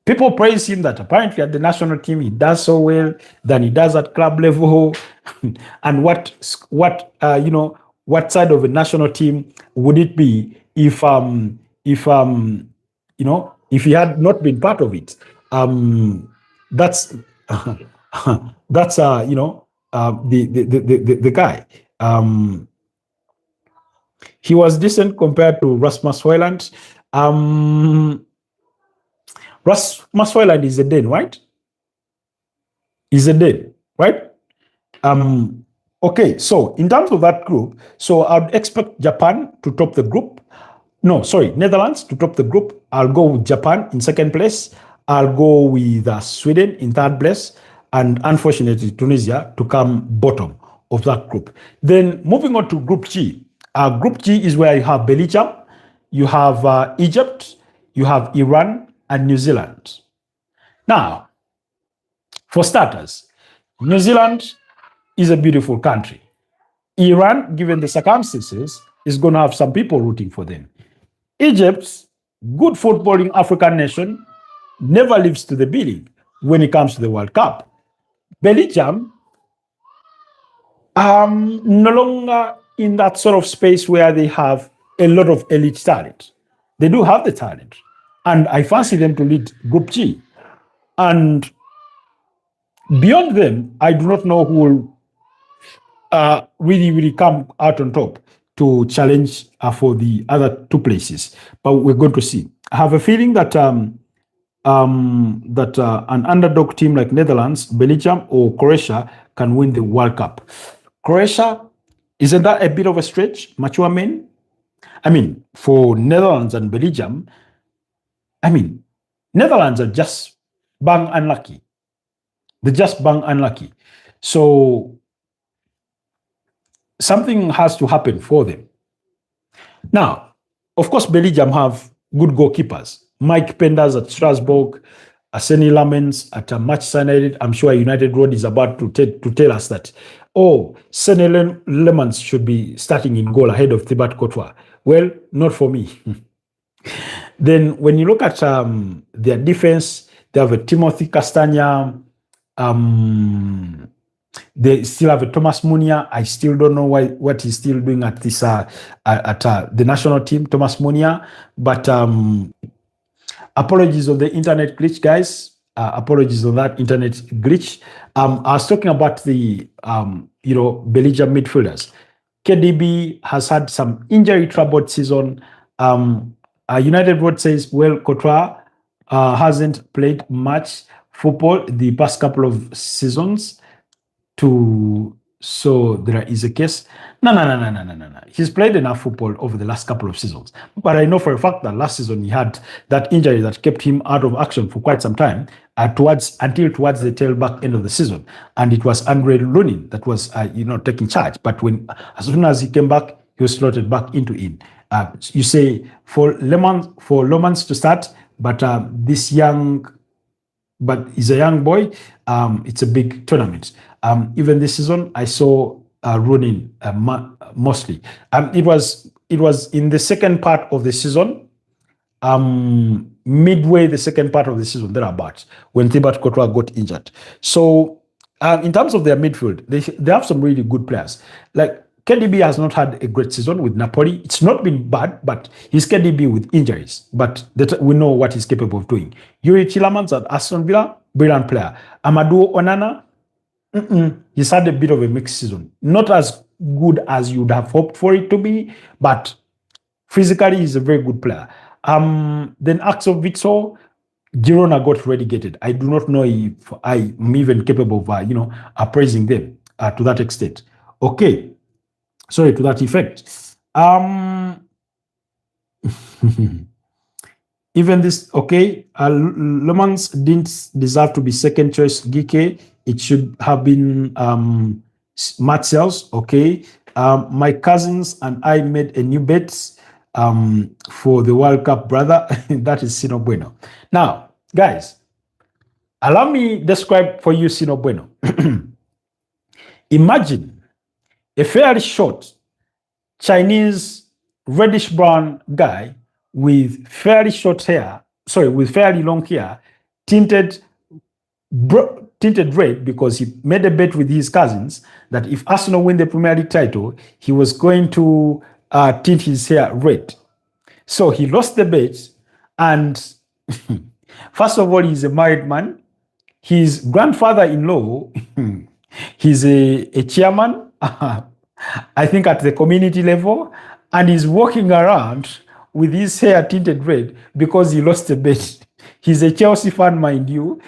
people praise him, that apparently at the national team he does so well than he does at club level. And what side of a national team would it be if he had not been part of it? That's the guy. He was decent compared to Rasmus Højlund. Rasmus Højlund is a Dane, right? He's a Dane, right? Okay, so in terms of that group, so I'd expect Japan to top the group. No, sorry, Netherlands to top the group. I'll go with Japan in second place. I'll go with Sweden in third place. And unfortunately, Tunisia to come bottom of that group. Then moving on to Group G. Group G is where you have Belgium, you have Egypt, you have Iran, and New Zealand. Now, for starters, New Zealand is a beautiful country. Iran, given the circumstances, is going to have some people rooting for them. Egypt, good footballing African nation, never lives to the billing when it comes to the World Cup. Belgium, no longer in that sort of space where they have a lot of elite talent. They do have the talent, and I fancy them to lead Group G. And beyond them, I do not know who will really come out on top to challenge for the other two places. But we're going to see. I have a feeling that an underdog team like Netherlands, Belgium, or Croatia can win the World Cup. Croatia, isn't that a bit of a stretch, mature men? I mean, for Netherlands and Belgium, Netherlands are just bang unlucky. They're just bang unlucky. So something has to happen for them. Now, of course, Belgium have good goalkeepers. Mike Penders at Strasbourg, Arsene Lamens at Manchester United. I'm sure United Road is about to tell us that, Arsene Lamens should be starting in goal ahead of Thibaut Courtois. Well, not for me. Then when you look at their defense, they have a Timothy Castagna. They still have a Thomas Munia. I still don't know what he's still doing at this the national team, Thomas Munia. But apologies on the internet glitch, guys. Apologies on that internet glitch. I was talking about the Belgium midfielders. KDB has had some injury troubled season. United Road says, well, Courtois hasn't played much football the past couple of seasons. So there is a case. No. He's played enough football over the last couple of seasons. But I know for a fact that last season he had that injury that kept him out of action for quite some time, towards the tail back end of the season. And it was Andre Lunin that was, taking charge. But as soon as he came back, he was slotted back into it. You say for Lemans to start, but he's a young boy. It's a big tournament. Even this season, I saw Rooney mostly. It was in the second part of the season, midway the second part of the season, thereabouts, when Thibaut Courtois got injured. So in terms of their midfield, they have some really good players. Like KDB has not had a great season with Napoli. It's not been bad, but he's KDB with injuries. But we know what he's capable of doing. Yuri Tillemans at Aston Villa, brilliant player. Amadou Onana, he's had a bit of a mixed season. Not as good as you'd have hoped for it to be, but physically he's a very good player. Then Axel Witsel, Girona got relegated. I do not know if I'm even capable of, appraising them to that extent. Okay. Sorry, to that effect. Even this, okay, Le Mans didn't deserve to be second choice GK. It should have been Matt Sells, okay. My cousins and I made a new bet for the World Cup, brother. That is Sino Bueno. Now, guys, allow me describe for you Sino Bueno. Imagine a fairly short Chinese reddish brown guy with fairly short hair, with fairly long hair, tinted red, because he made a bet with his cousins that if Arsenal win the Premier League title, he was going to tint his hair red. So he lost the bet, and first of all, he's a married man. His grandfather-in-law, he's a chairman, I think at the community level, and he's walking around with his hair tinted red because he lost a bet. He's a Chelsea fan, mind you.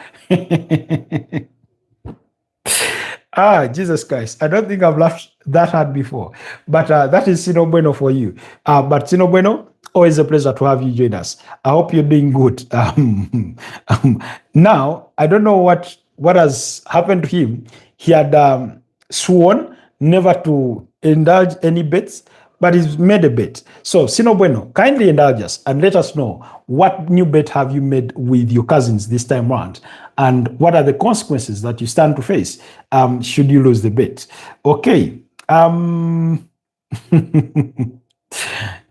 Jesus Christ. I don't think I've laughed that hard before. But that is Sino Bueno for you. But Sino Bueno, always a pleasure to have you join us. I hope you're doing good. Now, I don't know what has happened to him. He had sworn never to indulge any bets, but he's made a bet. So, Sino Bueno, kindly indulge us and let us know what new bet have you made with your cousins this time around, and what are the consequences that you stand to face should you lose the bet. Okay.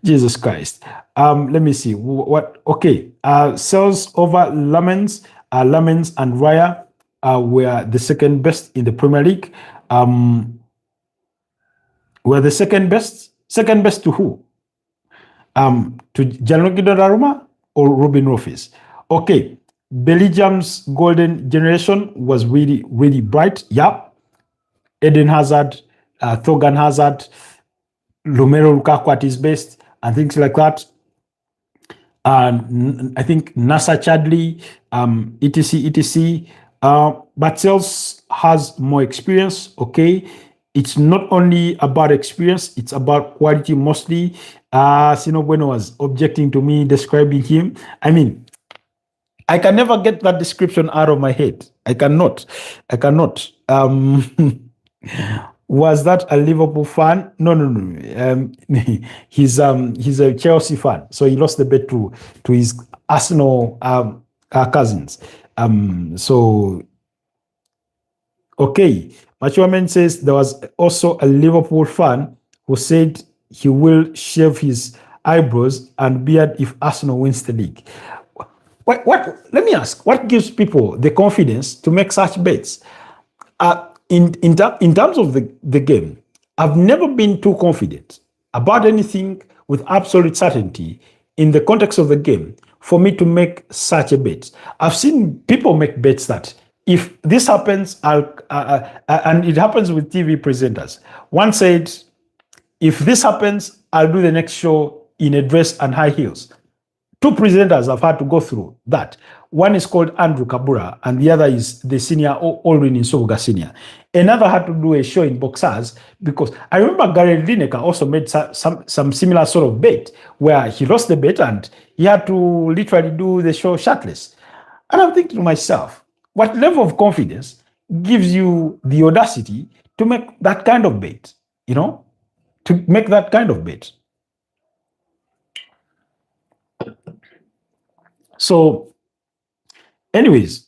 Jesus Christ. Let me see. Okay. Sales over Lamens and Raya were the second best in the Premier League. Were the second best? Second best to who? To Gianluigi Donnarumma or Robin Rofis? Okay. Belgium's golden generation was really, really bright. Yeah. Eden Hazard, Thorgan Hazard, Romelu Lukaku at his best, and things like that. I think Nacer Chadli, etc. But Sales has more experience, okay? It's not only about experience, it's about quality mostly. Sino Bueno was objecting to me describing him. I mean, I can never get that description out of my head. I cannot. Was that a Liverpool fan? No. He's a Chelsea fan. So he lost the bet to his Arsenal cousins. So, okay. Machuamen says there was also a Liverpool fan who said he will shave his eyebrows and beard if Arsenal wins the league. What? Let me ask, what gives people the confidence to make such bets? In terms of the game, I've never been too confident about anything with absolute certainty in the context of the game for me to make such a bet. I've seen people make bets that if this happens, and it happens with TV presenters. One said, if this happens, I'll do the next show in a dress and high heels. Two presenters have had to go through that. One is called Andrew Kabura, and the other is the senior Olwin Insobuga Senior. Another had to do a show in boxers, because I remember Gary Lineker also made some similar sort of bet where he lost the bet and he had to literally do the show shirtless. And I'm thinking to myself, what level of confidence gives you the audacity to make that kind of bet? To make that kind of bet. So, anyways,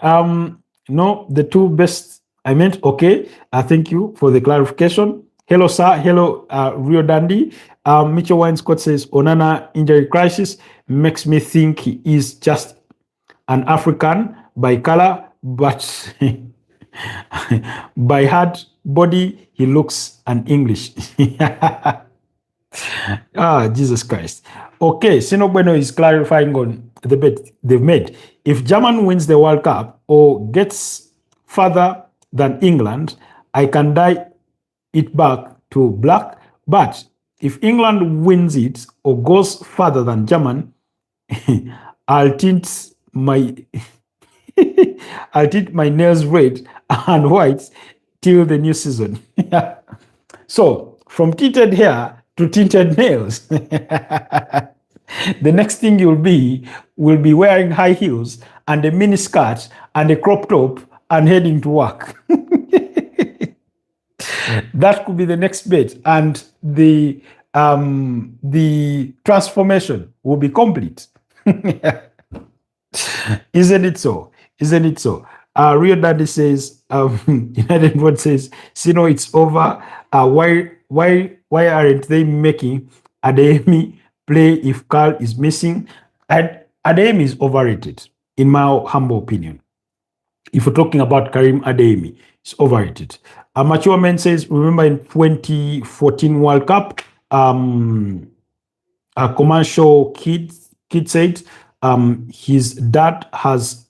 no, the two best I meant, okay. Thank you for the clarification. Hello, sir. Hello, Rio Dandy. Mitchell Wine Scott says, Onana injury crisis makes me think he is just an African by color, but by heart body, he looks an English. Ah, Jesus Christ. Okay, Sino Bueno is clarifying on the bet they've made. If Germany wins the World Cup or gets further than England, I can dye it back to black. But if England wins it or goes further than Germany, I'll tint my I'll tint my nails red and white till the new season. So from tinted hair to tinted nails. The next thing will be wearing high heels and a mini skirt and a crop top and heading to work. That could be the next bit, and the transformation will be complete. Isn't it so? Isn't it so? Rio Daddy says, United World says, Sino, it's over. Why aren't they making Adeyemi play if Carl is missing? And Adeyemi is overrated, in my humble opinion. If we're talking about Karim Adeyemi, it's overrated. Mature Man says, remember in 2014 World Cup, a commercial kid said his dad has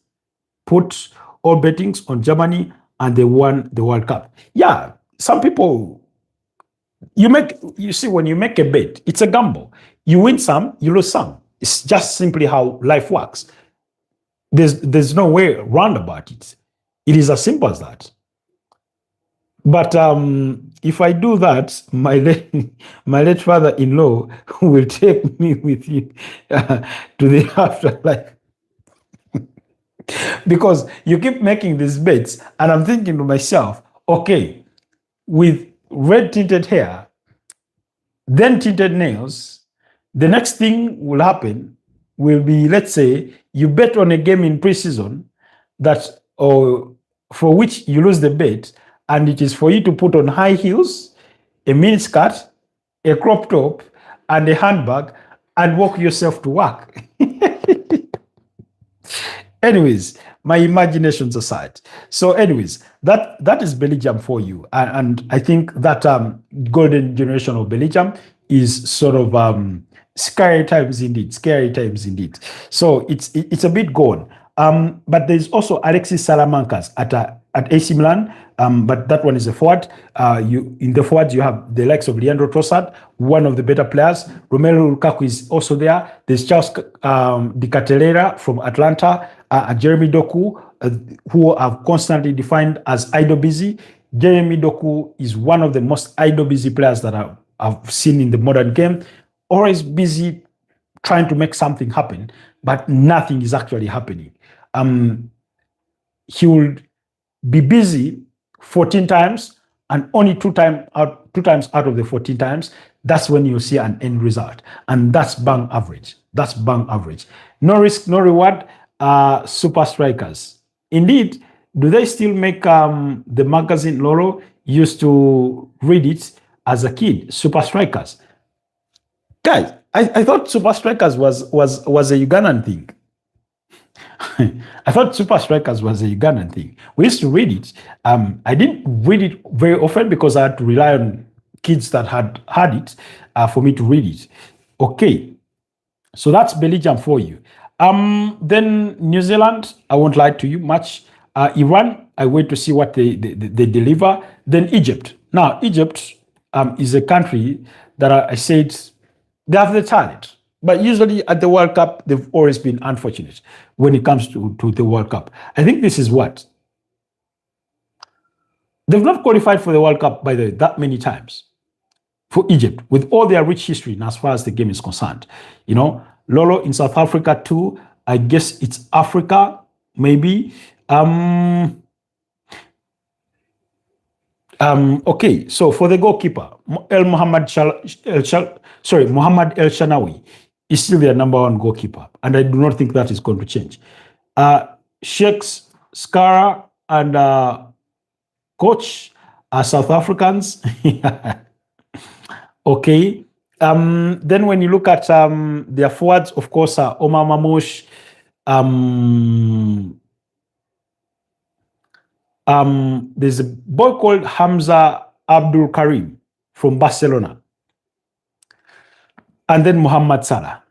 put all bettings on Germany and they won the World Cup. Yeah, some people, you see, when you make a bet, it's a gamble. You win some, you lose some. It's just simply how life works. There's no way around about it. It is as simple as that. But if I do that, my late father-in-law will take me with him to the afterlife. Because you keep making these bets, and I'm thinking to myself, okay, with red tinted hair, then tinted nails, the next thing will happen will be, let's say, you bet on a game in preseason that, or for which you lose the bet, and it is for you to put on high heels, a mini skirt, a crop top, and a handbag, and walk yourself to work. Anyways, my imaginations aside. So anyways, that is Belgium for you. And I think that golden generation of Belgium is sort of scary times indeed, scary times indeed. So it's a bit gone. But there's also Alexis Salamancas at AC Milan, but that one is a forward. In the forwards, you have the likes of Leandro Trossard, one of the better players. Romelu Lukaku is also there. There's Charles Di Cattelera from Atlanta, Jeremy Doku, who are constantly defined as idle busy. Jeremy Doku is one of the most idle busy players that I've seen in the modern game. Always busy trying to make something happen, but nothing is actually happening. He will be busy 14 times and only two times out of the 14 times, that's when you see an end result. And that's bang average. That's bang average. No risk, no reward, super strikers. Indeed, do they still make the magazine Loro used to read it as a kid, super strikers? Guys, I thought super strikers was a Ugandan thing. I thought Super Strikers was a Ugandan thing. We used to read it. I didn't read it very often because I had to rely on kids that had it for me to read it. Okay, so that's Belgium for you. Then New Zealand, I won't lie to you much. Iran, I wait to see what they deliver. Then Egypt. Now, Egypt is a country that I said they have the talent. But usually at the World Cup, they've always been unfortunate when it comes to the World Cup. I think this is what? They've not qualified for the World Cup by that many times for Egypt, with all their rich history and as far as the game is concerned. You know, Lolo in South Africa too. I guess it's Africa, maybe. Okay, so for the goalkeeper, Mohamed El Shanawi is still their number one goalkeeper, and I do not think that is going to change. Sheikhs, Skara, and coach are South Africans. Okay. Then when you look at their forwards, of course, Omar Mamouche, There's a boy called Hamza Abdul Karim from Barcelona, and then Mohamed Salah.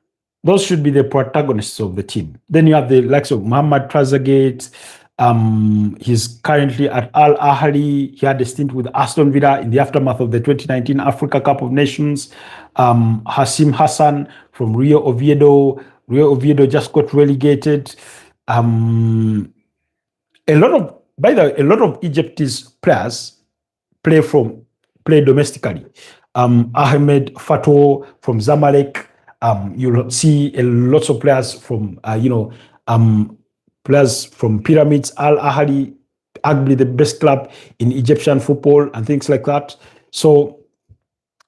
Those should be the protagonists of the team. Then you have the likes of Mohamed Trezeguet. He's currently at Al Ahly. He had a stint with Aston Villa in the aftermath of the 2019 Africa Cup of Nations. Hassim Hassan from Rio Oviedo. Rio Oviedo just got relegated. A lot of Egypt's players play domestically. Ahmed Fatou from Zamalek. You'll see lots of players from players from Pyramids, Al Ahly, arguably the best club in Egyptian football and things like that. So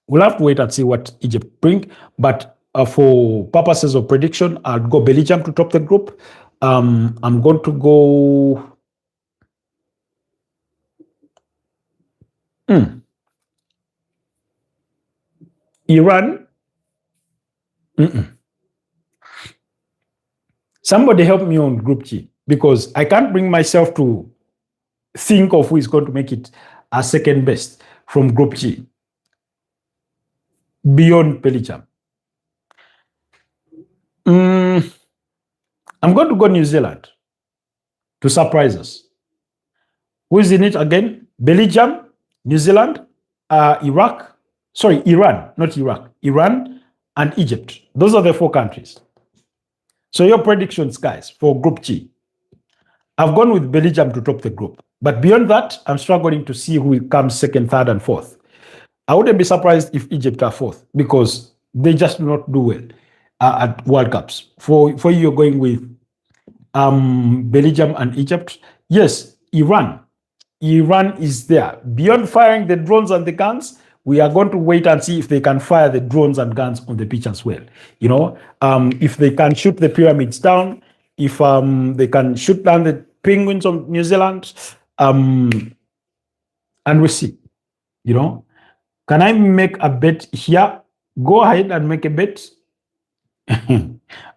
we'll have to wait and see what Egypt bring. But for purposes of prediction, I'll go Belgium to top the group. I'm going to go. Iran. Somebody help me on Group G, because I can't bring myself to think of who is going to make it as second best from Group G beyond Belgium. I'm going to go New Zealand to surprise us. Who is in it again? Belgium, New Zealand, Iran, not Iraq, Iran, and Egypt. Those are the 4 countries. So your predictions, guys, for Group G. I've gone with Belgium to top the group. But beyond that, I'm struggling to see who comes second, third, and fourth. I wouldn't be surprised if Egypt are fourth, because they just do not do well at World Cups. For you, you're going with Belgium and Egypt. Yes, Iran. Iran is there. Beyond firing the drones and the guns, we are going to wait and see if they can fire the drones and guns on the pitch as well. If they can shoot the pyramids down, if they can shoot down the penguins of New Zealand, and we see. Can I make a bet here? Go ahead and make a bet.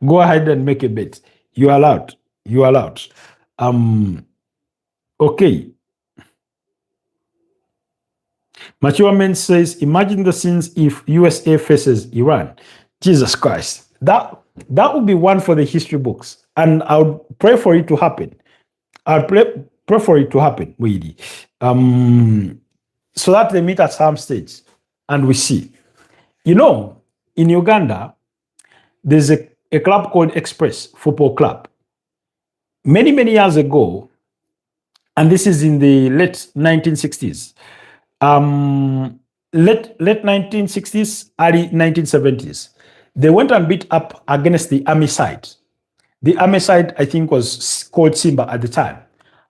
Go ahead and make a bet. You are allowed. You are allowed. Okay. Mature Man says, imagine the scenes if USA faces Iran. Jesus Christ. That would be one for the history books. And I would pray for it to happen. I'd pray for it to happen, really. So that they meet at some stage and we see. In Uganda, there's a club called Express Football Club. Many, many years ago, and this is in the late 1960s, late 1960s, early 1970s, they went and beat up against the army side. The army side, I think, was called Simba at the time.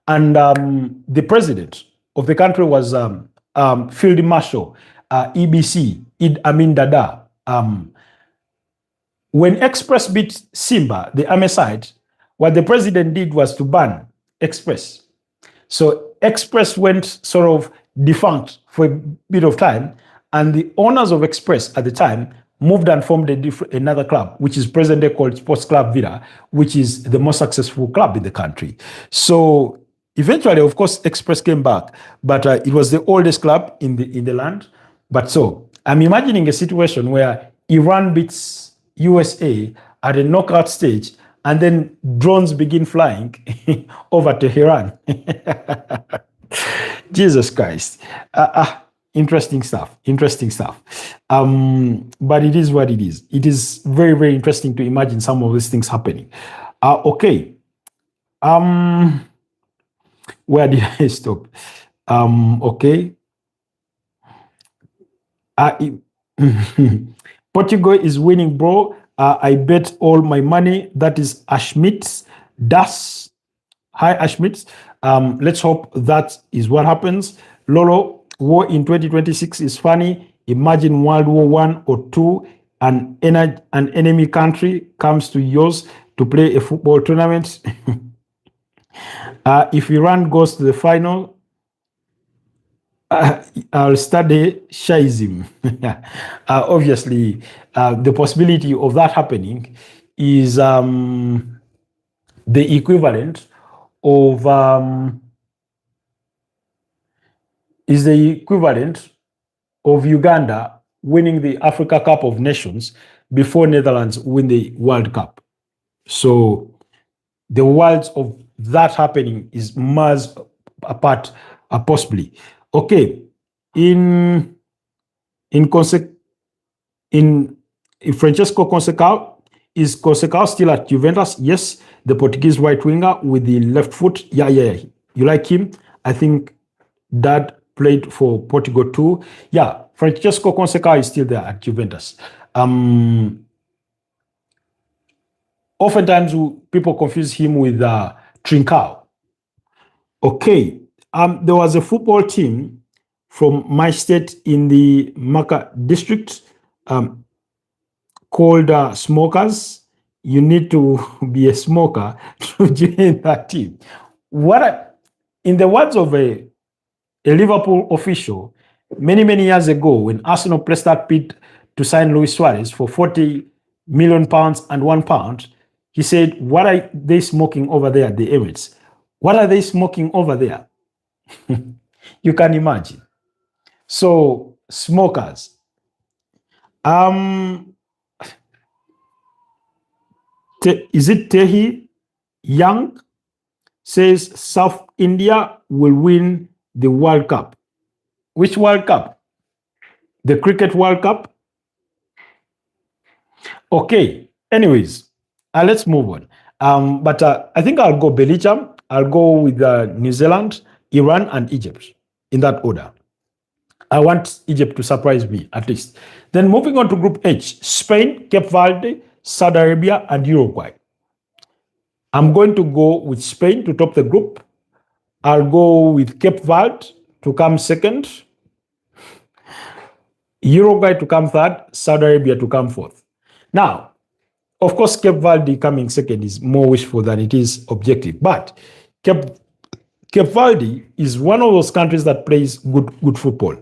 And the president of the country was Field Marshal EBC, Idi Amin Dada. When Express beat Simba, the army side, what the president did was to ban Express. So Express went sort of defunct for a bit of time, and the owners of Express at the time moved and formed another club, which is presently called Sports Club Villa, which is the most successful club in the country. So eventually, of course, Express came back, but it was the oldest club in the land. But so I'm imagining a situation where Iran beats USA at a knockout stage, and then drones begin flying over Tehran. Jesus Christ. Interesting stuff. But it is what it is. It is very, very interesting to imagine some of these things happening. Okay. Where did I stop? Okay. Portugal is winning, bro. I bet all my money. That is Ashmitz. Das. Hi, Ashmitz. Let's hope that is what happens. Lolo, war in 2026 is funny. Imagine World War I or II, an enemy country comes to yours to play a football tournament. If Iran goes to the final, I'll study Shiism. Obviously, the possibility of that happening is the equivalent of is the equivalent of Uganda winning the Africa Cup of Nations before Netherlands win the World Cup. So the worlds of that happening is miles apart, possibly. Okay, in in in Francesco Conceição, is Conceição still at Juventus? Yes, the Portuguese right winger with the left foot. Yeah. You like him? I think Dad played for Portugal too. Yeah, Francesco Conceição is still there at Juventus. Oftentimes people confuse him with Trincao. Okay, there was a football team from my state in the Maka district called Smokers. You need to be a smoker to join that team. In the words of a Liverpool official, many years ago, when Arsenal pressed that bid to sign Luis Suarez for £40 million and £1, he said, "What are they smoking over there at the Emirates? What are they smoking over there?" You can imagine. So, smokers. Is it Tehi Young says South India will win the World Cup? Which World Cup? The Cricket World Cup? Okay, anyways, let's move on. But I think I'll go Belgium, I'll go with New Zealand, Iran, and Egypt in that order. I want Egypt to surprise me, at least. Then moving on to Group H, Spain, Cape Verde, Saudi Arabia, and Uruguay. I'm going to go with Spain to top the group. I'll go with Cape Verde to come second, Uruguay to come third, Saudi Arabia to come fourth. Now, of course, Cape Verde coming second is more wishful than it is objective, but Cape Verde is one of those countries that plays good football.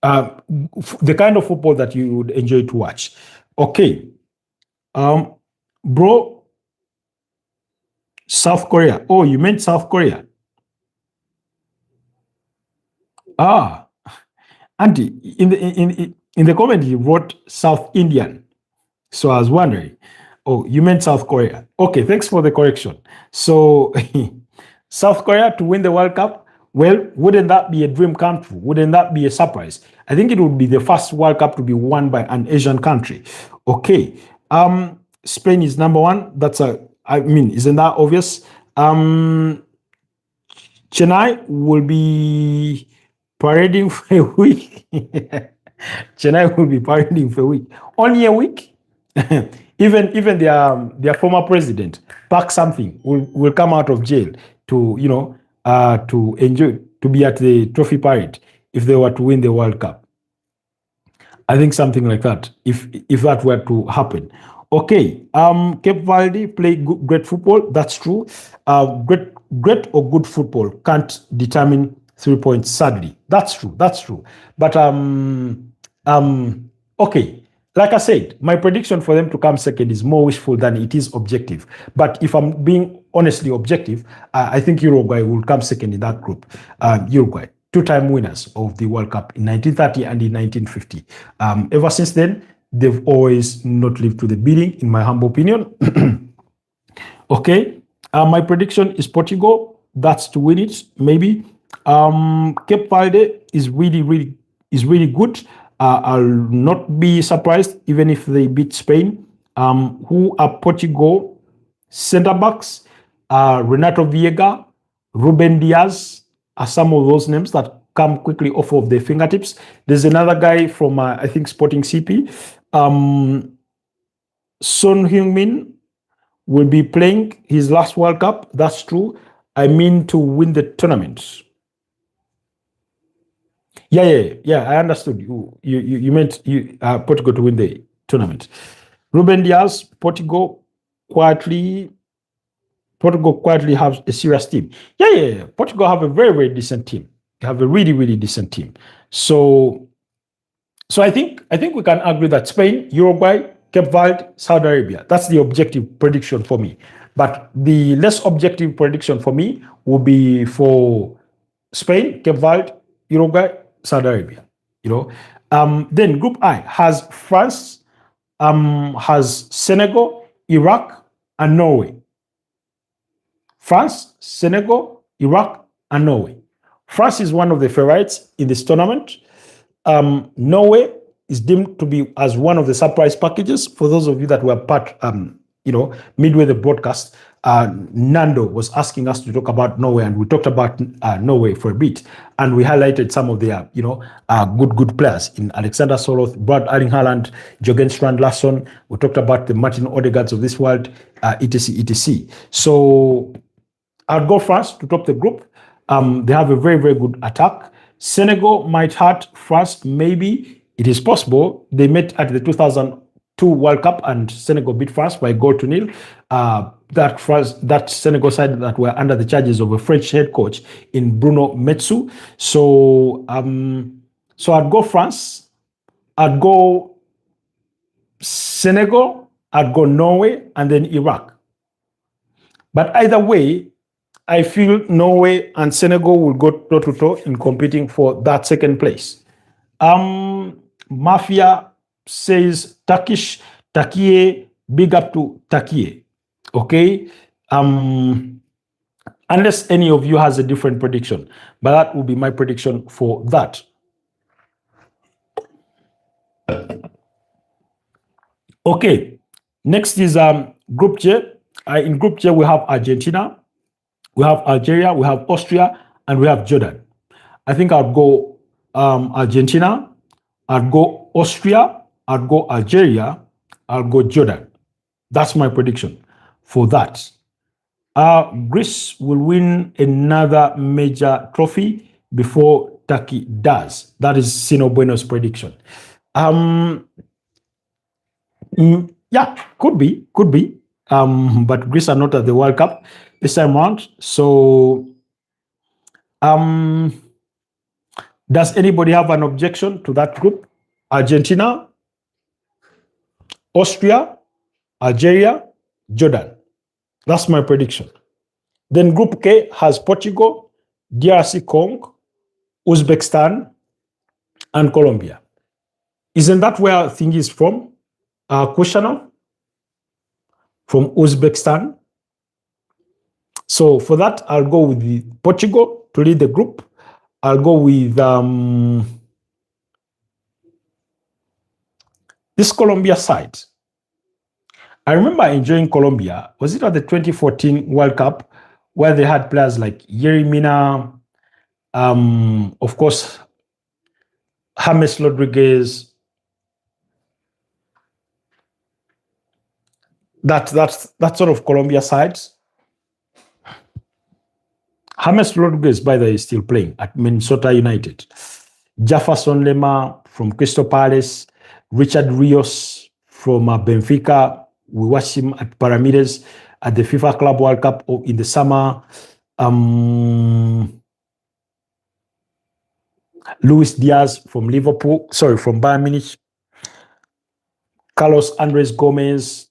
The kind of football that you would enjoy to watch. Okay. Bro, South Korea. Oh, you meant South Korea. Auntie, in the comment you wrote South Indian. So I was wondering, oh, you meant South Korea. Okay, thanks for the correction. So South Korea to win the World Cup, well, wouldn't that be a dream come true? Wouldn't that be a surprise? I think it would be the first World Cup to be won by an Asian country. Okay, Spain is number one. Isn't that obvious? Chennai will be parading for a week. Chennai will be parading for a week. Only a week? even their former president, Park something, will come out of jail to enjoy, to be at the trophy parade if they were to win the World Cup. I think something like that, if that were to happen. Okay, Cape Verde play great football. That's true. Great or good football can't determine 3 points. Sadly, that's true. But okay. Like I said, my prediction for them to come second is more wishful than it is objective. But if I'm being honestly objective, I think Uruguay will come second in that group. Uruguay, two-time winners of the World Cup in 1930 and in 1950. Ever since then, they've always not lived to the bidding, in my humble opinion. Okay, my prediction is Portugal. That's to win it, maybe. Cape Verde is really good. I'll not be surprised even if they beat Spain. Who are Portugal center backs? Renato Viega, Ruben Diaz are some of those names that come quickly off of their fingertips. There's another guy from I think Sporting CP. Son Heung-min will be playing his last World Cup. That's true. I mean to win the tournament. Yeah. I understood. You meant Portugal to win the tournament. Ruben Diaz, Portugal quietly have a serious team. Yeah. Portugal have a very decent team. They have a really decent team. So I think we can agree that Spain, Uruguay, Cape Verde, Saudi Arabia. That's the objective prediction for me. But the less objective prediction for me will be for Spain, Cape Verde, Uruguay, Saudi Arabia. Then Group I has France, has Senegal, Iraq, and Norway. France, Senegal, Iraq, and Norway. France is one of the favorites in this tournament. Norway is deemed to be as one of the surprise packages. For those of you that were part, midway the broadcast, Nando was asking us to talk about Norway, and we talked about Norway for a bit, and we highlighted some of their, good players in Alexander Soloth, Brad Erling Haaland, Jørgen Strand Larsson. We talked about the Martin Odegaards of this world, etc., etc. So I'll go France to top the group. They have a very, very good attack. Senegal might hurt France, maybe. It is possible. They met at the 2002 World Cup and Senegal beat France by 0-0. That Senegal side that were under the charges of a French head coach in Bruno Metsu. So I'd go France, I'd go Senegal, I'd go Norway, and then Iraq. But either way, I feel Norway and Senegal will go toe-to-toe in competing for that second place. Mafia says Turkish, Takiye, big up to Takiye. Okay? Unless any of you has a different prediction. But that will be my prediction for that. Okay. Next is Group J. In Group J, we have Argentina, we have Algeria, we have Austria, and we have Jordan. I think I'll go Argentina, I'll go Austria, I'll go Algeria, I'll go Jordan. That's my prediction for that. Greece will win another major trophy before Turkey does. That is Sino Bueno's prediction. Yeah, could be. But Greece are not at the World Cup this time around. So, does anybody have an objection to that group? Argentina, Austria, Algeria, Jordan. That's my prediction. Then Group K has Portugal, DRC Congo, Uzbekistan, and Colombia. Isn't that where thing is from? Kushanov? From Uzbekistan. So for that, I'll go with Portugal to lead the group. I'll go with this Colombia side. I remember enjoying Colombia. Was it at the 2014 World Cup where they had players like Yerry Mina, of course, James Rodriguez. That sort of Colombia sides. James Rodriguez, by the way, is still playing at Minnesota United. Jefferson Lema from Crystal Palace, Richard Rios from Benfica. We watched him at Pyramides at the FIFA Club World Cup in the summer. Luis Diaz from from Bayern Munich. Carlos Andres Gomez.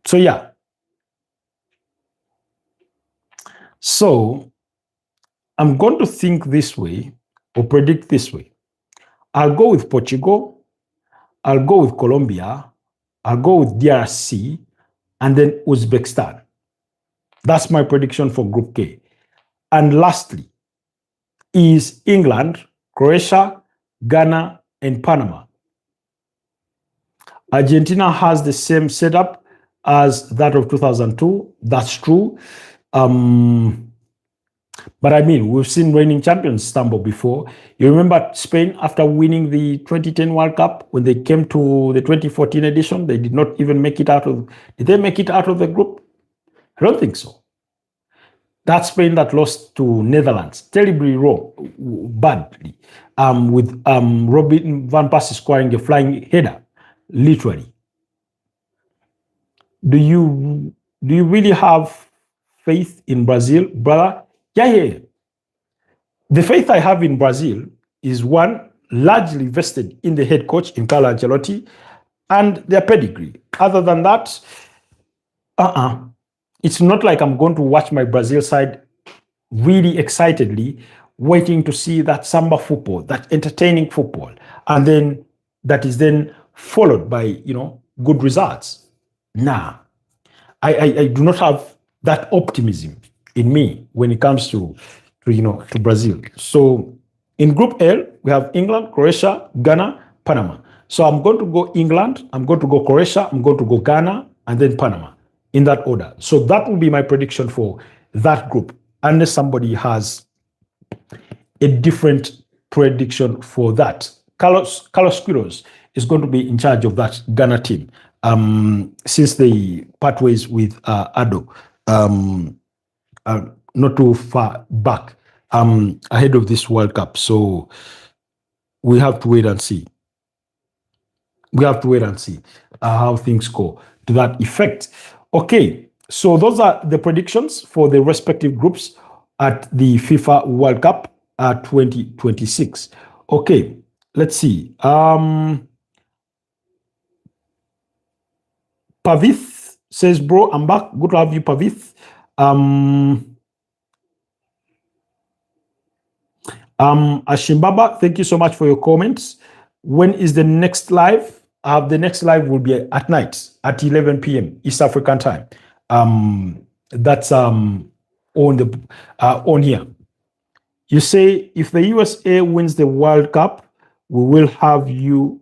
So yeah. So I'm going to think this way or predict this way. I'll go with Portugal. I'll go with Colombia. I'll go with DRC and then Uzbekistan. That's my prediction for Group K. And lastly is England, Croatia, Ghana, and Panama. Argentina has the same setup as that of 2002. That's true. But I mean, we've seen reigning champions stumble before. You remember Spain after winning the 2010 World Cup, when they came to the 2014 edition, they did not even make it out of. Did they make it out of the group? I don't think so. That Spain that lost to Netherlands terribly badly, with Robin van Persie scoring a flying header, literally. Do you really have faith in Brazil, brother? Yeah. The faith I have in Brazil is one largely vested in the head coach, in Carlo Ancelotti, and their pedigree. Other than that, it's not like I'm going to watch my Brazil side really excitedly waiting to see that samba football, that entertaining football, and then that is then followed by good results. Nah, I do not have that optimism in me when it comes to Brazil. So in Group L, we have England, Croatia, Ghana, Panama. So I'm going to go England, I'm going to go Croatia, I'm going to go Ghana, and then Panama in that order. So that will be my prediction for that group, unless somebody has a different prediction for that. Carlos Quiroz is going to be in charge of that Ghana team since they part ways with Ado not too far back ahead of this World Cup. So we have to wait and see. We have to wait and see how things go to that effect. Okay, so those are the predictions for the respective groups at the FIFA World Cup 2026. Okay, let's see. Pavith says, bro, I'm back. Good to have you, Pavith. Ashimbaba, thank you so much for your comments. When is the next live? The next live will be at night at 11 p.m. East African time. That's on here. You say if the USA wins the World Cup, we will have you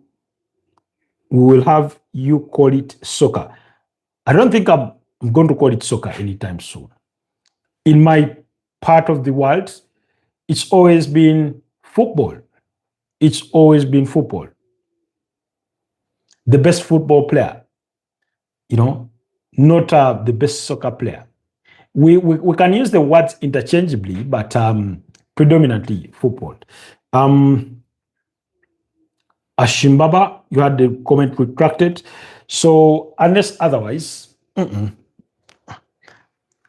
call it soccer. I don't think I'm going to call it soccer anytime soon. In my part of the world, it's always been football. It's always been football. The best football player, not the best soccer player. We can use the words interchangeably, but predominantly football. Ashimbaba, you had the comment retracted. So unless otherwise,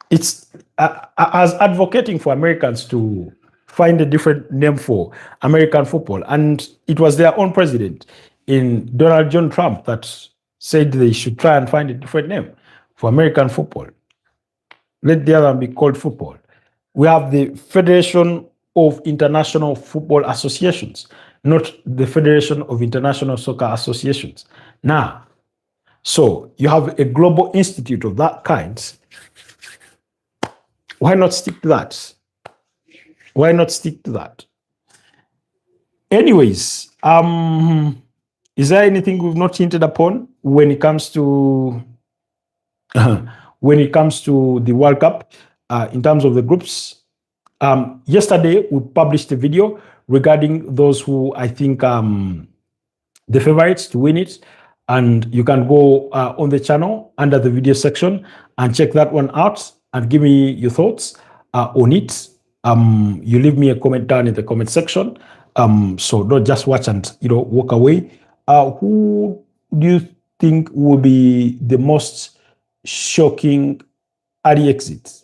it's as advocating for Americans to find a different name for American football. And it was their own president in Donald John Trump that said they should try and find a different name for American football. Let the other be called football. We have the Federation of International Football Associations, not the Federation of International Soccer Associations. Now, so you have a global institute of that kind. Why not stick to that? Why not stick to that? Anyways, is there anything we've not hinted upon when it comes to the World Cup in terms of the groups? Yesterday we published a video regarding those who I think the favorites to win it, and you can go on the channel under the video section and check that one out and give me your thoughts on it. You leave me a comment down in the comment section. So don't just watch and walk away. Who do you think will be the most shocking early exit?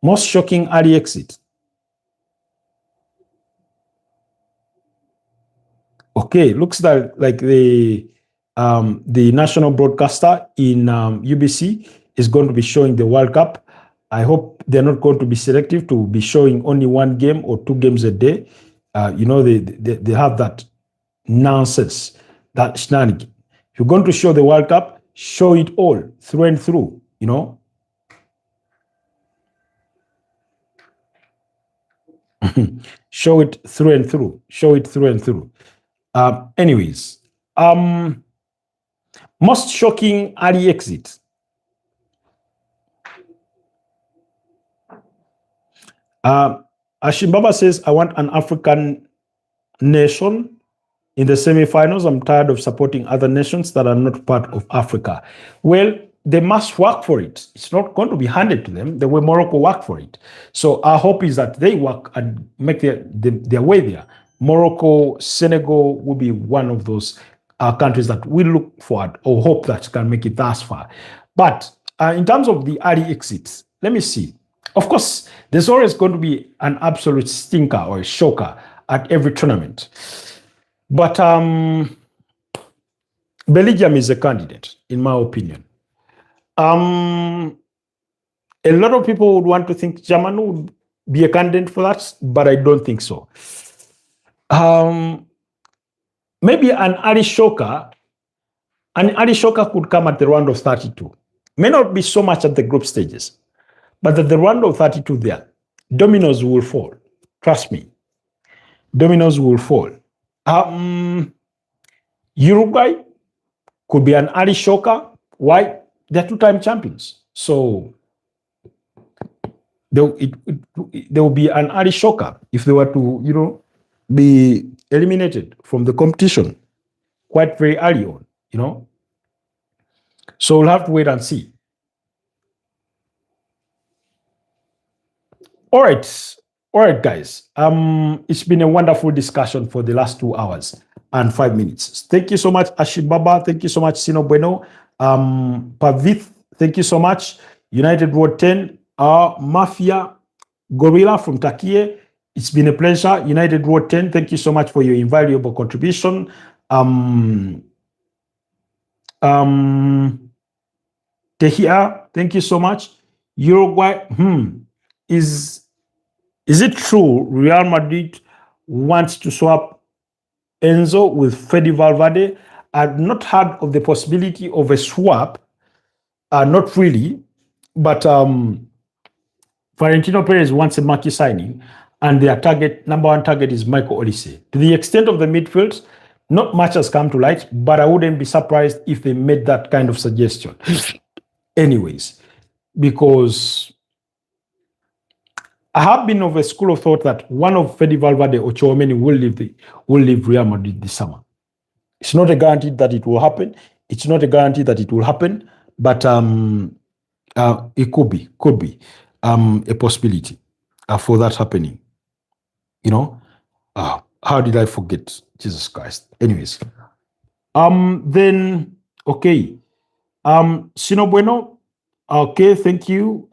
Most shocking early exit. Okay, looks like the national broadcaster in UBC is going to be showing the World Cup. I hope they're not going to be selective to be showing only one game or two games a day. They have that nonsense, that shenanigan. If you're going to show the World Cup, show it all through and through, Show it through and through. Show it through and through. Anyways, most shocking early exit. Ashimbaba says, I want an African nation in the semi-finals. I'm tired of supporting other nations that are not part of Africa. Well, they must work for it. It's not going to be handed to them the way Morocco worked for it. So our hope is that they work and make their way there. Morocco, Senegal will be one of those countries that we look forward or hope that can make it thus far. But in terms of the early exits, let me see. Of course, there's always going to be an absolute stinker or a shocker at every tournament. But Belgium is a candidate, in my opinion. A lot of people would want to think Germany be a candidate for that, but I don't think so. Maybe an early shocker could come at the round of 32. May not be so much at the group stages, but at the round of 32 there, dominoes will fall. Trust me, dominoes will fall. Uruguay could be an early shocker. Why? They're two-time champions. So there will be an early shocker if they were to, be eliminated from the competition quite very early on, So we'll have to wait and see. All right, guys. It's been a wonderful discussion for the last 2 hours and 5 minutes. Thank you so much, Ashibaba. Thank you so much, Sino Bueno. Pavith, thank you so much. United Road 10, Mafia Gorilla from Takie. It's been a pleasure. United Road 10, thank you so much for your invaluable contribution. Tehia, thank you so much. Uruguay, is it true Real Madrid wants to swap Enzo with Fede Valverde? I've not heard of the possibility of a swap. Not really, but Florentino Perez wants a marquee signing, and their number one target is Michael Olise. To the extent of the midfield, not much has come to light, but I wouldn't be surprised if they made that kind of suggestion. Anyways, because I have been of a school of thought that one of Fede Valverde or Tchouaméni will leave Real Madrid this summer. It's not a guarantee that it will happen. But it could be a possibility for that happening. How did I forget? Jesus Christ. Anyways, then okay. Sino Bueno. Okay, thank you.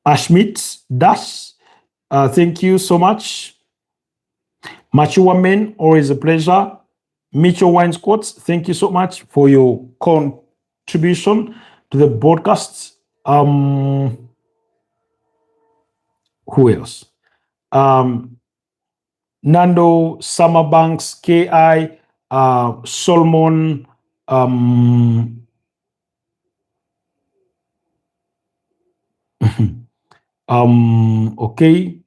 Ashmit Dash, thank you so much. Machua Men, always a pleasure. Mitchell Winescots, thank you so much for your contribution to the broadcast. Who else? Nando, Summerbanks, KI, Solomon, okay,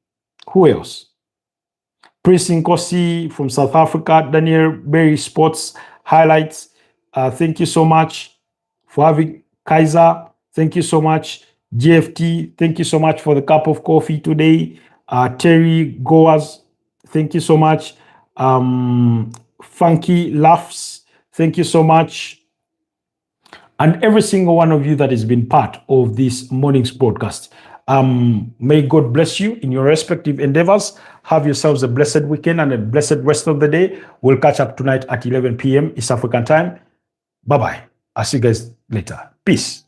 who else? Prince Nkosi from South Africa, Daniel Berry Sports Highlights. Thank you so much for having Kaiser. Thank you so much. GFT, thank you so much for the cup of coffee today. Terry Goas, thank you so much. Funky Laughs, thank you so much. And every single one of you that has been part of this morning's broadcast. May God bless you in your respective endeavors. Have yourselves a blessed weekend and a blessed rest of the day. We'll catch up tonight at 11 p.m. East African time. Bye-bye. I'll see you guys later. Peace.